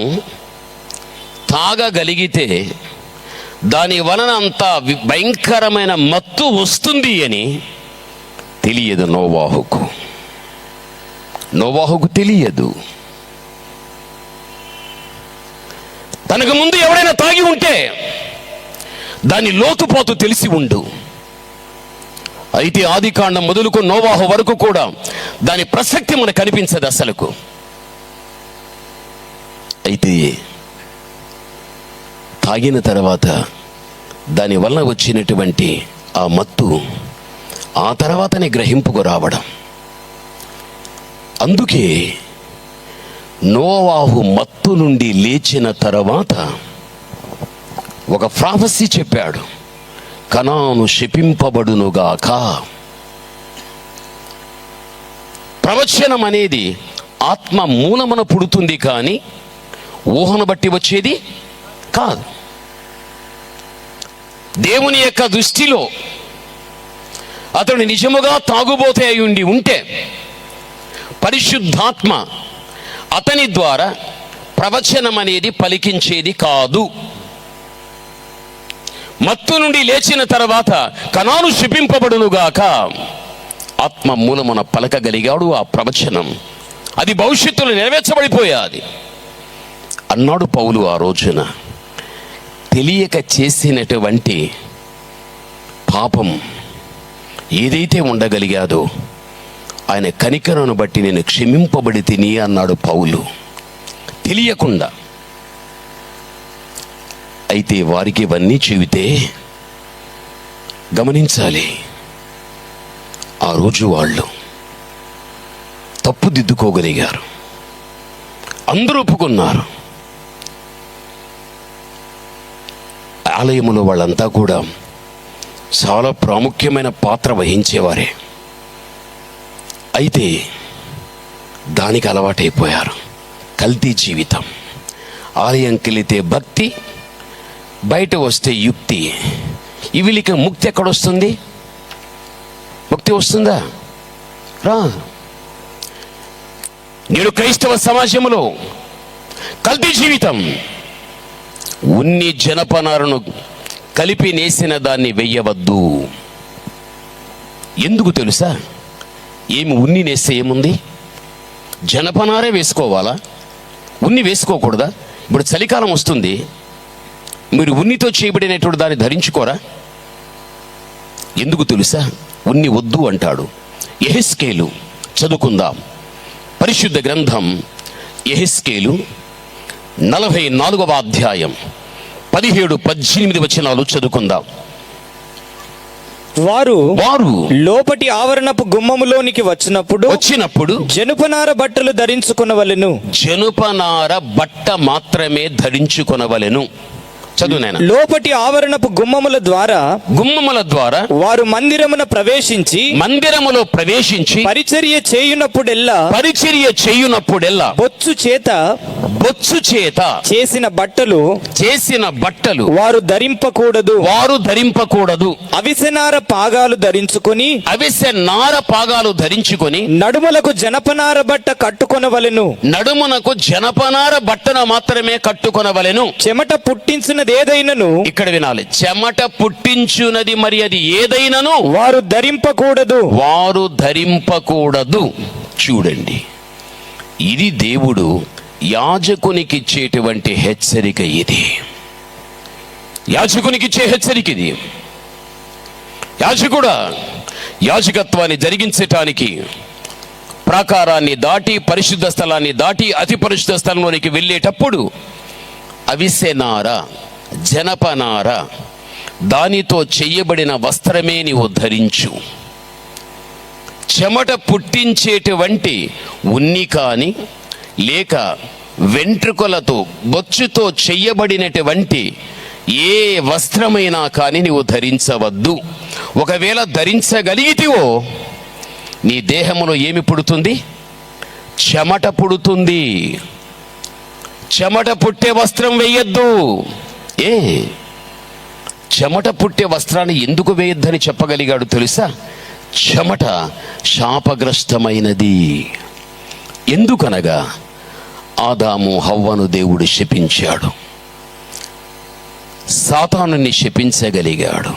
తాగగలిగితే దాని వలన అంత భయంకరమైన మత్తు వస్తుంది అని తెలియదు నోవాహుకు. నోవాహుకు తెలియదు. తనకు ముందు ఎవడైనా తాగి ఉంటే దాని లోతుపోతు తెలిసి ఉండు. అయితే ఆది కాండం మొదలుకు నోవాహు వరకు కూడా దాని ప్రసక్తి మనకు కనిపించదు అసలుకు. అయితే తాగిన తర్వాత దాని వలన వచ్చినటువంటి ఆ మత్తు ఆ తర్వాతనే గ్రహింపుకు రావడం. అందుకే నోవాహు మత్తు నుండి లేచిన తర్వాత ఒక ప్రాఫెసీ చెప్పాడు, కనాను శపింపబడునుగాక. ప్రవచనం అనేది ఆత్మ మూలమున పుడుతుంది, కానీ ఊహను బట్టి వచ్చేది కాదు. దేవుని యొక్క దృష్టిలో అతడు నిజముగా తాగుబోతే అయి ఉంటే పరిశుద్ధాత్మ అతని ద్వారా ప్రవచనం అనేది పలికించేది కాదు. మత్తు నుండి లేచిన తర్వాత కనాను శపింపబడునుగాక ఆత్మ మూలమున పలకగలిగాడు ఆ ప్రవచనం. అది భవిష్యత్తులో నెరవేర్చబడిపోయాది అన్నాడు పౌలు. ఆ రోజున తెలియక చేసినటువంటి పాపం ఏదైతే ఉండగలిగాదో ఆయన కనికరను బట్టి నేను క్షమింపబడి తిని అన్నాడు పౌలు, తెలియకుండా. అయితే వారికి ఇవన్నీ చెబితే గమనించాలి, ఆ రోజు వాళ్ళు తప్పు దిద్దుకోగలిగారు, అందరూ ఒప్పుకున్నారు. ఆలయములో వాళ్ళంతా కూడా చాలా ప్రాముఖ్యమైన పాత్ర వహించేవారే. అయితే దానికి అలవాటైపోయారు. కల్తీ జీవితం. ఆలయంకి వెళితే భక్తి, బయట వస్తే యుక్తి. వీళ్ళకి ముక్తి ఎక్కడొస్తుంది? ముక్తి వస్తుందా? రా. నేడు క్రైస్తవ సమాజంలో కల్తీ జీవితం. ఉన్ని జనపనారను కలిపి నేసిన దాన్ని వెయ్యవద్దు. ఎందుకు తెలుసా? ఏమి ఉన్ని నేస్తే ఏముంది? జనపనారే వేసుకోవాలా? ఉన్ని వేసుకోకూడదా? ఇప్పుడు చలికాలం వస్తుంది, మీరు ఉన్నితో చేయబడినటువంటి దాన్ని ధరించుకోరా? ఎందుకు తెలుసా? ఉన్ని వద్దు అంటాడు. యెహెజ్కేలు చదువుకుందాం. పరిశుద్ధ గ్రంథం యెహెజ్కేలు 44వ అధ్యాయం 17-18 వచనాలు చదువుకుందాం. వారు వారు లోపటి ఆవరణపు గుమ్మములోనికి వచ్చినప్పుడు జనుపనార బట్టలు ధరించుకొనవలెను. జనుపనార బట్ట మాత్రమే ధరించుకొనవలెను. చదువు నాయనా. లోపటి ఆవరణపు గుమ్మముల ద్వారా వారు మందిరములో ప్రవేశించి పరిచర్య చేయునప్పుడెల్లా బొచ్చు చేత చేసిన బట్టలు వారు ధరింపకూడదు. అవిసెనార పాగాలు ధరించుకొని నడుములకు జనపనార బట్ట కట్టుకొనవలెను. నడుమునకు జనపనార బట్టను మాత్రమే కట్టుకొనవలెను. చెమట పుట్టించిన ఏదైనను, ఇక్కడ వినాలి, చెమట పుట్టించున్నది మరి అది ఏదైనను వారు ధరింపకూడదు. చూడండి, ఇది దేవుడు యాజకునికి ఇచ్చేటువంటి హెచ్చరిక. ఇది యాజకునికి ఇచ్చే హెచ్చరిక. ఇది యాజకుడా యాజకత్వాన్ని జరిగించటానికి ప్రాకారాన్ని దాటి పరిశుద్ధ స్థలాన్ని దాటి అతి పరిశుద్ధ స్థలంలోనికి వెళ్ళేటప్పుడు అవిసెనార, జనపనార, దానితో చెయ్యబడిన వస్త్రమే నీవు ధరించు. చెమట పుట్టించేటువంటి ఉన్ని కాని లేక వెంట్రుకలతో బొచ్చుతో చెయ్యబడినటువంటి ఏ వస్త్రమైనా కానీ నీవు ధరించవద్దు. ఒకవేళ ధరించగలిగితివో నీ దేహములో ఏమి పుడుతుంది? చెమట పుడుతుంది. చెమట పుట్టే వస్త్రం వేయద్దు. చెమట పుట్టే వస్త్రాన్ని ఎందుకు వేయొద్దని చెప్పగలిగాడు తెలుసా? చెమట శాపగ్రస్తమైనది. ఎందుకనగా ఆదాము హవ్వను దేవుడు శపించాడు, సాతానుని శపించగలిగాడు.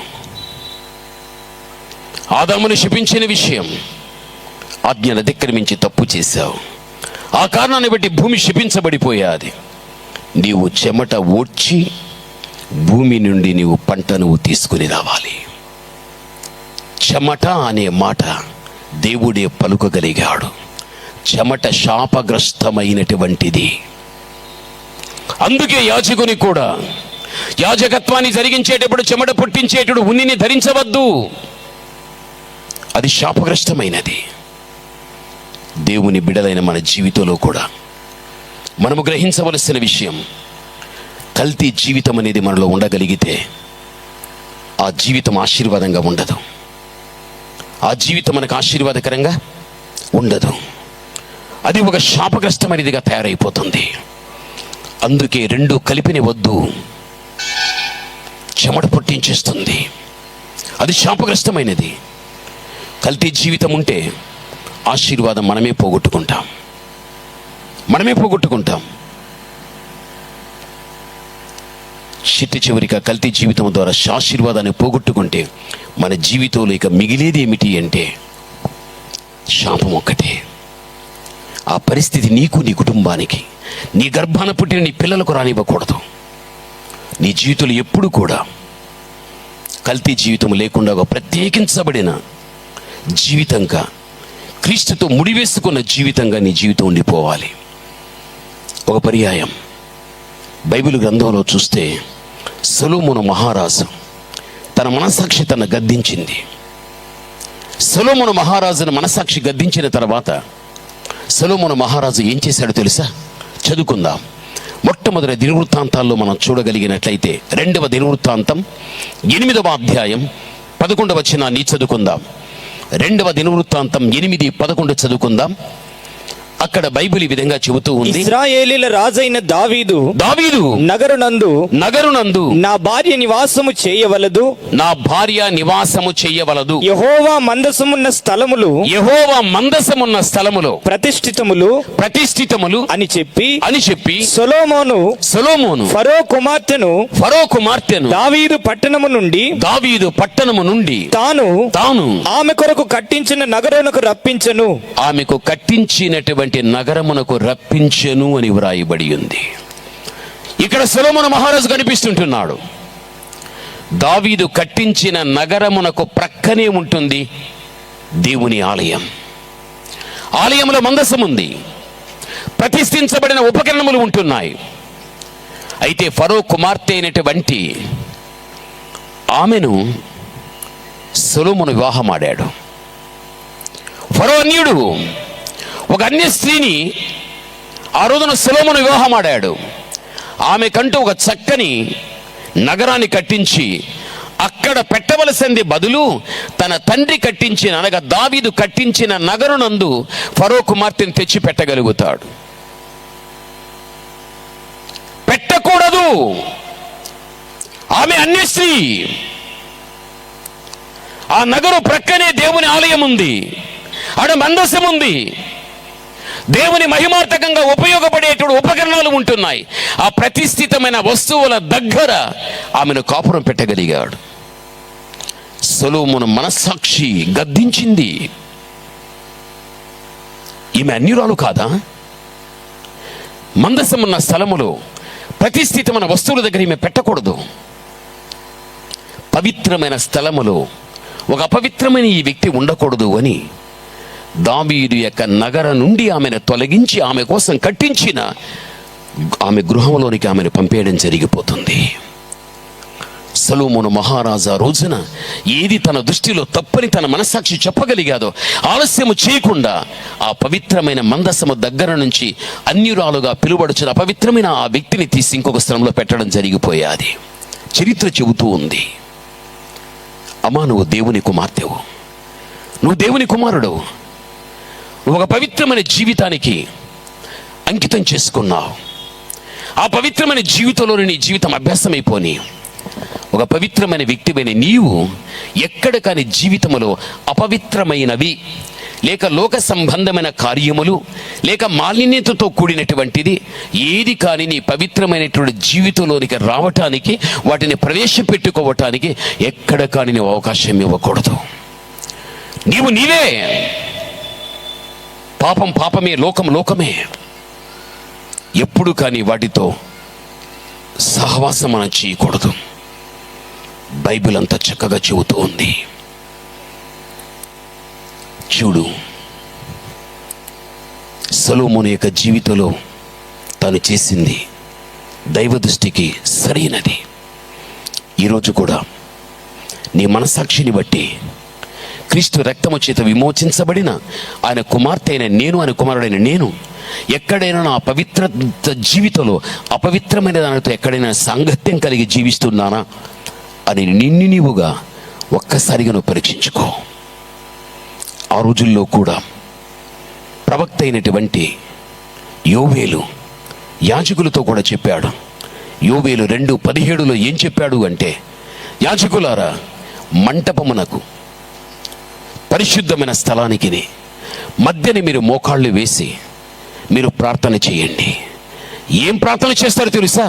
ఆదాముని శపించిన విషయం, ఆజ్ఞను అతిక్రమించి తప్పు చేశావు, ఆ కారణాన్ని బట్టి భూమి శపించబడిపోయాది. నీవు చెమట ఓడ్చి భూమి నుండి నీవు పంటను తీసుకుని రావాలి. చెమట అనే మాట దేవుడే పలుకగలిగాడు. చెమట శాపగ్రస్తమైనటువంటిది. అందుకే యాజకుని కూడా యాజకత్వాన్ని జరిగించేటప్పుడు చెమట పుట్టించేటప్పుడు ఉన్నిని ధరించవద్దు. అది శాపగ్రస్తమైనది. దేవుని బిడలైన మన జీవితంలో కూడా మనము గ్రహించవలసిన విషయం, కల్తీ జీవితం అనేది మనలో ఉండగలిగితే ఆ జీవితం ఆశీర్వాదంగా ఉండదు. ఆ జీవితం మనకు ఆశీర్వాదకరంగా ఉండదు. అది ఒక శాపగ్రస్తమైనదిగా తయారైపోతుంది. అందుకే రెండు కలిపిని వద్దు. చెమట పుట్టించేస్తుంది, అది శాపగ్రస్తమైనది. కల్తీ జీవితం ఉంటే ఆశీర్వాదం మనమే పోగొట్టుకుంటాం. చిట్ట చివరిగా కల్తీ జీవితం ద్వారా ఆశీర్వాదాన్ని పోగొట్టుకుంటే మన జీవితంలో ఇక మిగిలేది ఏమిటి అంటే శాపం ఒక్కటే. ఆ పరిస్థితి నీకు, నీ కుటుంబానికి, నీ గర్భాన పుట్టిన నీ పిల్లలకు రానివ్వకూడదు. నీ జీవితంలో ఎప్పుడు కూడా కల్తీ జీవితం లేకుండా ఒక ప్రత్యేకించబడిన జీవితంగా, క్రీస్తుతో ముడివేసుకున్న జీవితంగా నీ జీవితం ఉండిపోవాలి. ఒక పర్యాయం బైబిల్ గ్రంథంలో చూస్తే సొలొమోను మహారాజు తన మనస్సాక్షి తన గద్దించింది. సొలొమోను మహారాజును మనస్సాక్షి గద్దించిన తర్వాత సొలొమోను మహారాజు ఏం చేశాడో తెలుసా? చదువుకుందాం. మొట్టమొదటి దినవృత్తాంతాల్లో మనం చూడగలిగినట్లయితే 2వ దినవృత్తాంతం 8వ అధ్యాయం 11వ వచనాన్ని చదువుకుందాం. 2వ దినవృత్తాంతం 8:11 చదువుకుందాం. అక్కడ బైబిల్ ఈ విధంగా చెబుతూ ఉంది. ఇశ్రాయేలీల రాజైన దావీదు నగరునందు నా భార్య నివాసము చేయవలదు, యెహోవా మందసమున్న స్థలములు ప్రతిష్ఠితములు అని చెప్పి సొలొమోను ఫరో కుమార్తెను దావీదు పట్టణము నుండి తాను ఆమె కొరకు కట్టించిన నగరునకు రప్పించెను. ఆమెకు కట్టించినటువంటి నగరమునకు రప్పించెను అని వ్రాయబడి ఉంది. ఇక్కడ సొలొమోను మహారాజు కనిపిస్తుంటున్నాడు. దావీదు కట్టించిన నగరమునకు ప్రక్కనే ఉంటుంది దేవుని ఆలయం. ఆలయంలో మందసం ఉంది, ప్రతిష్ఠించబడిన ఉపకరణములు ఉంటున్నాయి. అయితే ఫరో కుమార్తె అయినటువంటి ఆమెను సొలొమోను వివాహమాడాడు. ఫరో అన్యుడు, ఒక అన్య స్త్రీని ఆ రోజున సొలొమోను వివాహమాడాడు. ఆమెకంటూ ఒక చక్కని నగరాన్ని కట్టించి అక్కడ పెట్టవలసింది బదులు తన తండ్రి కట్టించిన, అనగా దావీదు కట్టించిన నగరునందు ఫరో కుమార్తెను తెచ్చి పెట్టగలుగుతాడు. పెట్టకూడదు. ఆమె అన్య స్త్రీ. ఆ నగరు ప్రక్కనే దేవుని ఆలయం ఉంది, ఆడ మందసం ఉంది, దేవుని మహిమార్థకంగా ఉపయోగపడేటువంటి ఉపకరణాలు ఉంటున్నాయి. ఆ ప్రతిష్ఠితమైన వస్తువుల దగ్గర ఆమెను కాపురం పెట్టగలిగాడు. సొలొమోను మనస్సాక్షి గద్దించింది. ఈమె అన్యురాలు కాదా? మందసం ఉన్న స్థలములో ప్రతిష్ఠితమైన వస్తువుల దగ్గర ఈమె పెట్టకూడదు. పవిత్రమైన స్థలములో ఒక అపవిత్రమైన ఈ వ్యక్తి ఉండకూడదు అని దావీదు యొక్క నగరం నుండి ఆమెను తొలగించి ఆమె కోసం కట్టించిన ఆమె గృహంలోనికి ఆమెను పంపేయడం జరిగిపోతుంది. సొలొమోను మహారాజా రోజున ఏది తన దృష్టిలో తప్పని తన మనస్సాక్షి చెప్పగలిగాదో ఆలస్యము చేయకుండా ఆ పవిత్రమైన మందసము దగ్గర నుంచి అన్యురాలుగా పిలువడుచున్న అపవిత్రమైన ఆ వ్యక్తిని తీసి ఇంకొక స్థలంలో పెట్టడం జరిగిపోయాది. చరిత్ర చెబుతూ ఉంది. అమ్మా, నువ్వు దేవుని కుమార్తెవు, నువ్వు దేవుని కుమారుడు, నువ్వు ఒక పవిత్రమైన జీవితానికి అంకితం చేసుకున్నావు. ఆ పవిత్రమైన జీవితంలోని నీ జీవితం అభ్యాసమైపోని ఒక పవిత్రమైన వ్యక్తివైన నీవు ఎక్కడ కాని జీవితములో అపవిత్రమైనవి లేక లోక సంబంధమైన కార్యములు లేక మాలిన్యతతో కూడినటువంటిది ఏది కానీ నీ పవిత్రమైనటువంటి జీవితంలోనికి రావటానికి, వాటిని ప్రవేశపెట్టుకోవటానికి ఎక్కడ కానీ నీవు అవకాశం ఇవ్వకూడదు. నీవే. పాపం పాపమే, లోకం లోకమే. ఎప్పుడు కానీ వాటితో సహవాసం మనం చేయకూడదు. బైబిల్ అంతా చక్కగా చెబుతూ ఉంది. చూడు, సొలొమోను యొక్క జీవితంలో తాను చేసింది దైవ దృష్టికి సరైనది. ఈరోజు కూడా నీ మనసాక్షిని బట్టి క్రీస్తు రక్తము చేత విమోచించబడిన ఆయన కుమార్తె అయిన నేను, ఆయన కుమారుడైన నేను ఎక్కడైనా నా పవిత్ర జీవితంలో అపవిత్రమైన దానితో ఎక్కడైనా సాంగత్యం కలిగి జీవిస్తున్నానా అని నిన్ను నీవుగా ఒక్కసారిగా నువ్వు పరీక్షించుకో. ఆ రోజుల్లో కూడా ప్రవక్త అయినటువంటి యోవేలు యాజకులతో కూడా చెప్పాడు. యోవేలు 2:17 ఏం చెప్పాడు అంటే, యాజకులారా, మంటపమునకు పరిశుద్ధమైన స్థలానికి మధ్యని మీరు మోకాళ్ళు వేసి మీరు ప్రార్థన చేయండి. ఏం ప్రార్థన చేస్తారో తెలుసా?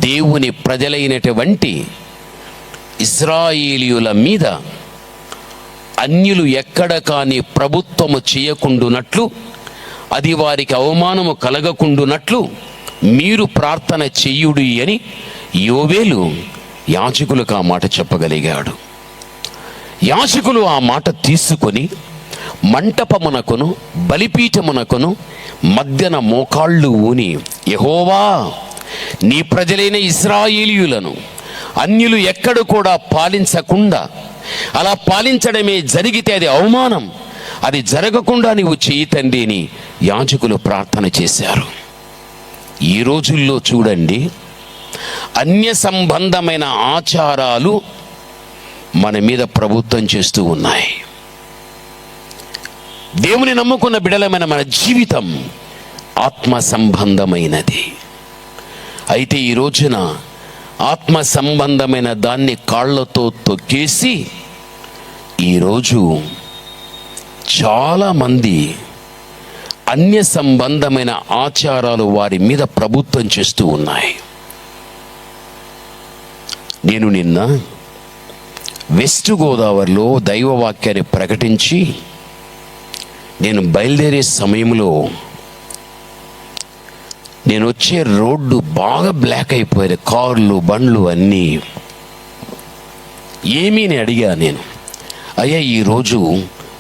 దేవుని ప్రజలైనటువంటి ఇశ్రాయేలీయుల మీద అన్యులు ఎక్కడ కాని ప్రభుత్వము చేయకుండునట్లు, అది వారికి అవమానము కలగకుండునట్లు మీరు ప్రార్థన చెయ్యుడి అని యోవేలు యాజకులకు ఆ మాట చెప్పగలిగాడు. యాజకులు ఆ మాట తీసుకొని మంటపమునకును బలిపీఠమునకును మధ్యన మోకాళ్ళు ఊని, యెహోవా, నీ ప్రజలైన ఇశ్రాయేలీయులను అన్యులు ఎక్కడ కూడా పాలించకుండా, అలా పాలించడమే జరిగితే అది అవమానం, అది జరగకుండా నీవు చెయ్యి తండ్రి అని యాజకులు ప్రార్థన చేశారు. ఈ రోజుల్లో చూడండి, అన్య సంబంధమైన ఆచారాలు మన మీద ప్రభుత్వం చేస్తూ ఉన్నాయి. దేవుని నమ్ముకున్న బిడలమైన మన జీవితం ఆత్మ సంబంధమైనది. అయితే ఈ రోజున ఆత్మ సంబంధమైన దాన్ని కాళ్ళతో తొక్కేసి ఈరోజు చాలామంది అన్య సంబంధమైన ఆచారాలు వారి మీద ప్రభుత్వం చేస్తూ ఉన్నాయి. నేను నిన్న వెస్ట్ గోదావరిలో దైవవాక్యాన్ని ప్రకటించి నేను బయలుదేరే సమయంలో నేను వచ్చే రోడ్డు బాగా బ్లాక్ అయిపోయాయి, కార్లు బండ్లు అన్నీ. ఏమీ నేను అడిగా, నేను అయ్యా ఈరోజు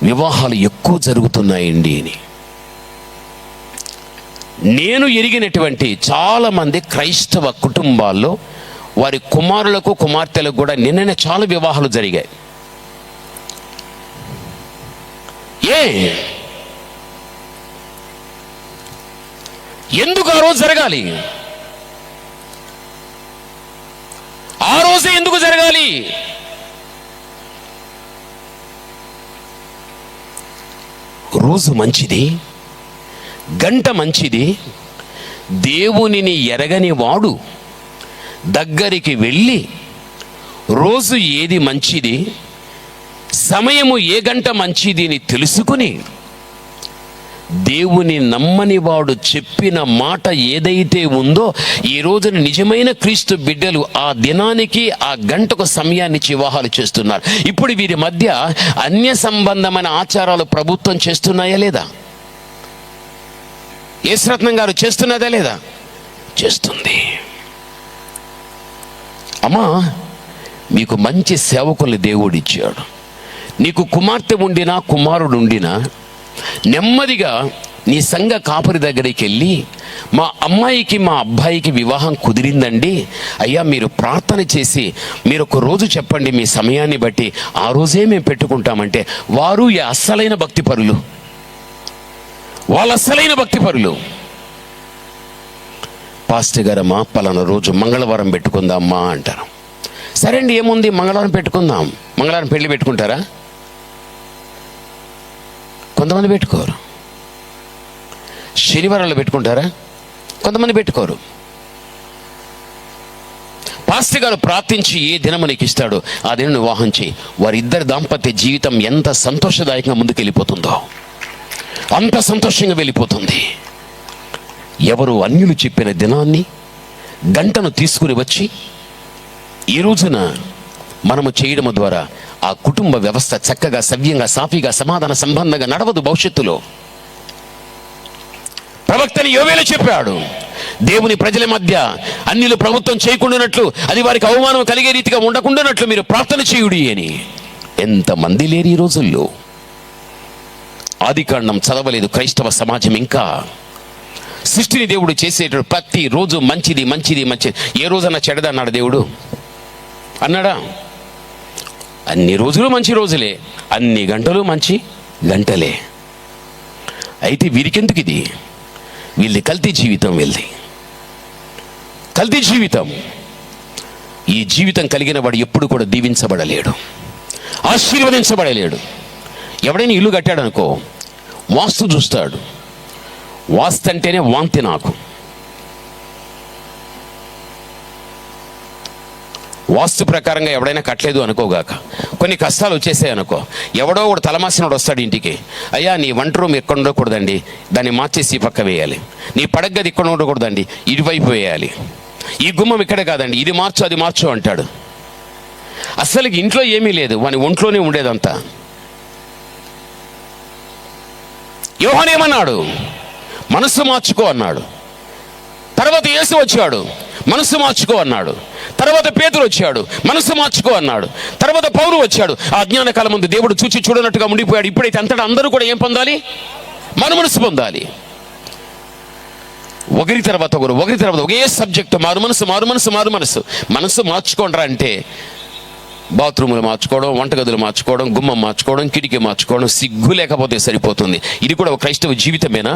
వివాహాలు ఎక్కువ జరుగుతున్నాయండి అని. నేను ఎరిగినటువంటి చాలామంది క్రైస్తవ కుటుంబాల్లో వారి కుమారులకు కుమార్తెలకు కూడా నిన్ననే చాలా వివాహాలు జరిగాయి. ఎందుకు ఆ రోజు జరగాలి? ఆ రోజే ఎందుకు జరగాలి? రోజు మంచిది, గంట మంచిది. దేవునిని ఎరగని వాడు దగ్గరికి వెళ్ళి రోజు ఏది మంచిది, సమయము ఏ గంట మంచిది అని తెలుసుకుని దేవుని నమ్మని వాడు చెప్పిన మాట ఏదైతే ఉందో, ఈ రోజున నిజమైన క్రీస్తు బిడ్డలు ఆ దినానికి ఆ గంటకు సమయాన్ని వివాహాలు చేస్తున్నారు. ఇప్పుడు వీరి మధ్య అన్య సంబంధమైన ఆచారాలు ప్రభుత్వం చేస్తున్నాయా లేదా? యేసురత్నం గారు చేస్తున్నదా లేదా? చేస్తుంది. అమ్మా, మీకు మంచి సేవకుల్ని దేవుడు ఇచ్చాడు. నీకు కుమార్తె ఉండినా కుమారుడు ఉండినా నెమ్మదిగా నీ సంఘ కాపరి దగ్గరికి వెళ్ళి, మా అమ్మాయికి మా అబ్బాయికి వివాహం కుదిరిందండి అయ్యా, మీరు ప్రార్థన చేసి మీరు ఒక రోజు చెప్పండి మీ సమయాన్ని బట్టి, ఆ రోజే మేము పెట్టుకుంటామంటే వారు అస్సలైన భక్తిపరులు, వాళ్ళ అస్సలైన భక్తిపరులు. పాస్టర్ గారమ్మా పలానా రోజు మంగళవారం పెట్టుకుందామ్మా అంటారు. సరే అండి, ఏముంది మంగళవారం పెట్టుకుందాం. మంగళవారం పెళ్లి పెట్టుకుంటారా? కొంతమంది పెట్టుకోరు. శనివారాలు పెట్టుకుంటారా? కొంతమంది పెట్టుకోరు. పాస్టర్ గారు ప్రార్థించి ఏ దినము నీకు ఇస్తాడో ఆ దినం వివాహం చేయి. వారిద్దరి దాంపత్య జీవితం ఎంత సంతోషదాయకంగా ముందుకు వెళ్ళిపోతుందో అంత సంతోషంగా వెళ్ళిపోతుంది. ఎవరు అన్యులు చెప్పిన దినాన్ని గంటను తీసుకుని వచ్చి ఈ రోజున మనము చేయడం ద్వారా ఆ కుటుంబ వ్యవస్థ చక్కగా సవ్యంగా సాఫీగా సమాధాన సంబంధంగా నడవదు. భవిష్యత్తులో ప్రవక్తని యోవేలు చెప్పాడు, దేవుని ప్రజల మధ్య అన్యులు ప్రభుత్వం చేయకుండానట్లు, అది వారికి అవమానం కలిగే రీతిగా ఉండకుండానట్లు మీరు ప్రార్థన చేయుడి అని. ఎంతమంది లేరు ఈ రోజుల్లో. ఆదికాండం చదవలేదు క్రైస్తవ సమాజం. ఇంకా సృష్టిని దేవుడు చేసేటప్పుడు ప్రతి రోజు మంచిది మంచిది మంచిది. ఏ రోజన్నా చెడదన్నాడు దేవుడు? అన్నాడా? అన్ని రోజులు మంచి రోజులే, అన్ని గంటలు మంచి గంటలే. అయితే వీరికెందుకు ఇది? వీళ్ళది కల్తీ జీవితం. వీళ్ళది కల్తీ జీవితం. ఈ జీవితం కలిగిన వాడు ఎప్పుడు కూడా దీవించబడలేడు, ఆశీర్వదించబడలేడు. ఎవడైనా ఇల్లు కట్టాడు అనుకో, వాస్తు చూస్తాడు. వాస్తు అంటేనే వాంతి. నాకు వాస్తు ప్రకారంగా ఎవడైనా కట్టలేదు అనుకోగాక, కొన్ని కష్టాలు వచ్చేసాయి అనుకో, ఎవడో ఒకడు తలమాసినోడు వస్తాడు ఇంటికి, అయ్యా నీ వంట రూమ్ ఎక్కడ ఉండకూడదండి, దాన్ని మార్చేసి ఈ పక్క వేయాలి, నీ పడగది ఇక్కడ ఉండకూడదండి, ఇటువైపు వేయాలి, ఈ గుమ్మం ఇక్కడే కాదండి, ఇది మార్చు అది మార్చు అంటాడు. అసలు ఇంట్లో ఏమీ లేదు, వాని ఒంట్లోనే ఉండేదంతా. యోహాను ఏమన్నాడు? మనస్సు మార్చుకో అన్నాడు. తర్వాత యేసు వచ్చాడు, మనస్సు మార్చుకో అన్నాడు. తర్వాత పేతురు వచ్చాడు, మనస్సు మార్చుకో అన్నాడు. తర్వాత పౌలు వచ్చాడు, ఆ అజ్ఞాన కాలం ముందు దేవుడు చూచి చూడనట్టుగా ఉండిపోయాడు. ఇప్పుడైతే అంతటా అందరూ కూడా ఏం పొందాలి? మనసు పొందాలి. ఒకరి తర్వాత ఒకే సబ్జెక్టు, మారు మనసు మనసు మార్చుకోండిరా అంటే బాత్రూములు మార్చుకోవడం, వంటగదులు మార్చుకోవడం, గుమ్మం మార్చుకోవడం, కిటికీ మార్చుకోవడం, సిగ్గు లేకపోతే సరిపోతుంది. ఇది కూడా ఒక క్రైస్తవ జీవితమేనా?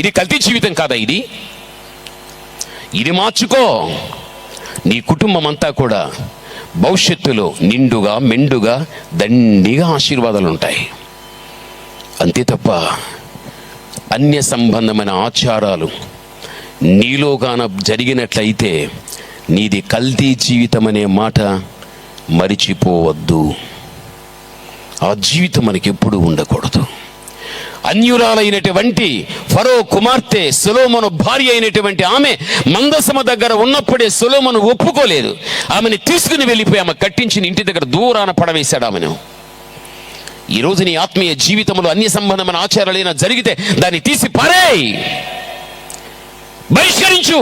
ఇది కల్తీ జీవితం కాదా? ఇది మార్చుకో, నీ కుటుంబం అంతా కూడా భవిష్యత్తులో నిండుగా మెండుగా దండిగా ఆశీర్వాదాలు ఉంటాయి. అంతే తప్ప అన్య సంబంధమైన ఆచారాలు నీలోగాన జరిగినట్లయితే నీది కల్తీ జీవితం అనే మాట మరిచిపోవద్దు. ఆ జీవితం మనకి ఎప్పుడు ఉండకూడదు. అన్యురాలైనటువంటి ఫరో కుమార్తె సొలొమోను భార్య అయినటువంటి ఆమె మందసము దగ్గర ఉన్నప్పుడే సొలొమోను ఒప్పుకోలేదు. ఆమెను తీసుకుని వెళ్ళిపోయి ఆమె కట్టించిన ఇంటి దగ్గర దూరాన పడవేశాడు ఆమెను. ఈరోజు నీ ఆత్మీయ జీవితంలో అన్య సంబంధమైన ఆచారాలైనా జరిగితే దాన్ని తీసి పారేయ్, బహిష్కరించు.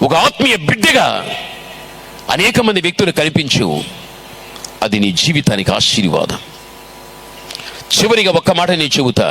ఒక ఆత్మీయ బిడ్డగా అనేక మంది వ్యక్తులు కనిపించు. అది నీ జీవితానికి ఆశీర్వాదం. చివరిగా ఒక్క మాట నేను చెబుతా.